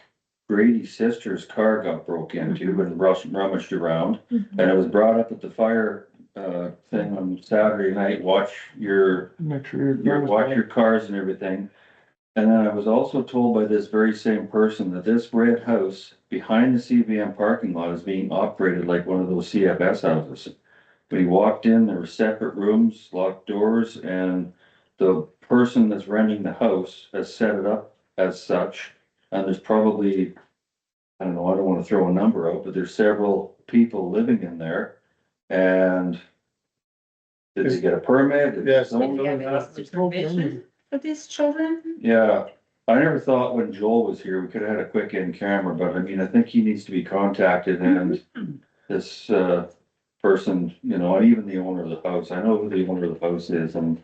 Brady's sister's car got broke into and rummaged around, and it was brought up at the fire thing on Saturday night. Watch your Make sure your watch your cars and everything. And then I was also told by this very same person that this red house behind the CVM parking lot is being operated like one of those CFS houses. But he walked in, there were separate rooms, locked doors, and the person that's renting the house has set it up as such. And there's probably, I don't know, I don't want to throw a number out, but there's several people living in there. And did they get a permit? Did they Yes. zone Yeah, it? there's provision for these children. Yeah, I never thought when Joel was here, we could have had a quick in camera, but I mean, I think he needs to be contacted and this person, you know, and even the owner of the house, I know who the owner of the house is, and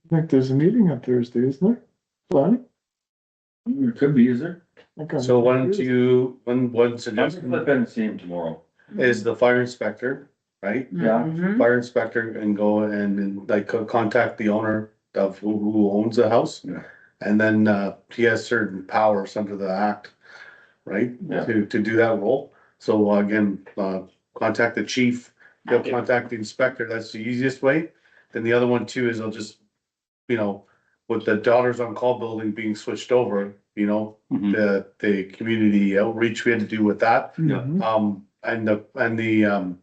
I think there's a meeting on Thursday, isn't there? Planning? there could be, is there? Okay. So why don't you, one I'm gonna suggestion flip in and see him tomorrow. is the fire inspector, right? Yeah. Mhm. Fire inspector and go and like contact the owner of who owns the house. Yeah. And then he has certain powers under the act, right? Yeah. To do that role. So again, contact the chief, he'll Okay. contact the inspector, that's the easiest way. Then the other one too is I'll just, you know, with the Daughters on Call building being switched over, you know, Mhm. the community outreach we had to do with that. Yeah. Mhm. And the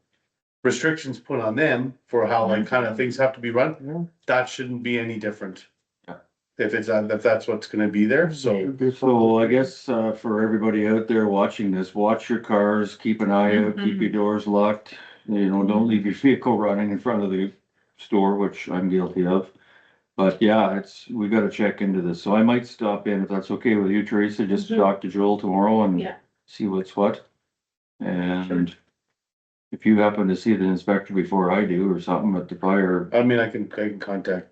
restrictions put on them for how like kind of things have to be run, Yeah. that shouldn't be any different. Yeah. If that's what's gonna be there, so. Should be So I guess for everybody out there watching this, watch your cars, keep an eye out, keep your doors locked. You know, don't leave your vehicle running in front of the store, which I'm guilty of. But yeah, we gotta check into this, so I might stop in if that's okay with you, Teresa, just Mhm. talk to Joel tomorrow and Yeah. see what's what. And if you happen to see the inspector before I do or something at the fire, I mean, I can contact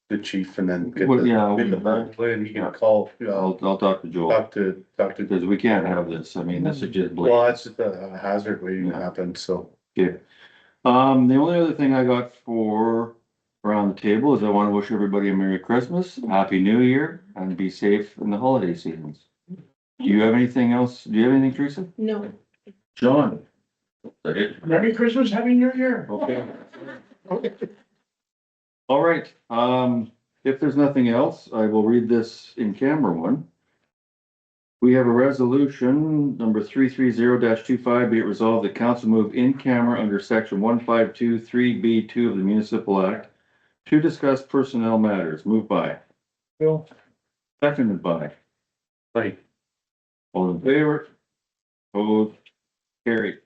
the chief and then get Well, the, yeah, get the ball rolling, he can call, I'll talk to Joel, talk to, because we can't have this, I mean, this is just blatant. well, that's just a hazard waiting to happen, so. Okay. The only other thing I got for around the table is I want to wish everybody a Merry Christmas, Happy New Year, and be safe in the holiday seasons. Do you have anything else? Do you have anything, Teresa? No. John? Is that it? Merry Christmas, Happy New Year. Okay. All right, if there's nothing else, I will read this in camera one. We have a resolution number 330-25, be it resolved that council move in camera under section 1523B2 of the Municipal Act to discuss personnel matters. Moved by, Bill, seconded by. Like, All in favor? Opposed? Carried.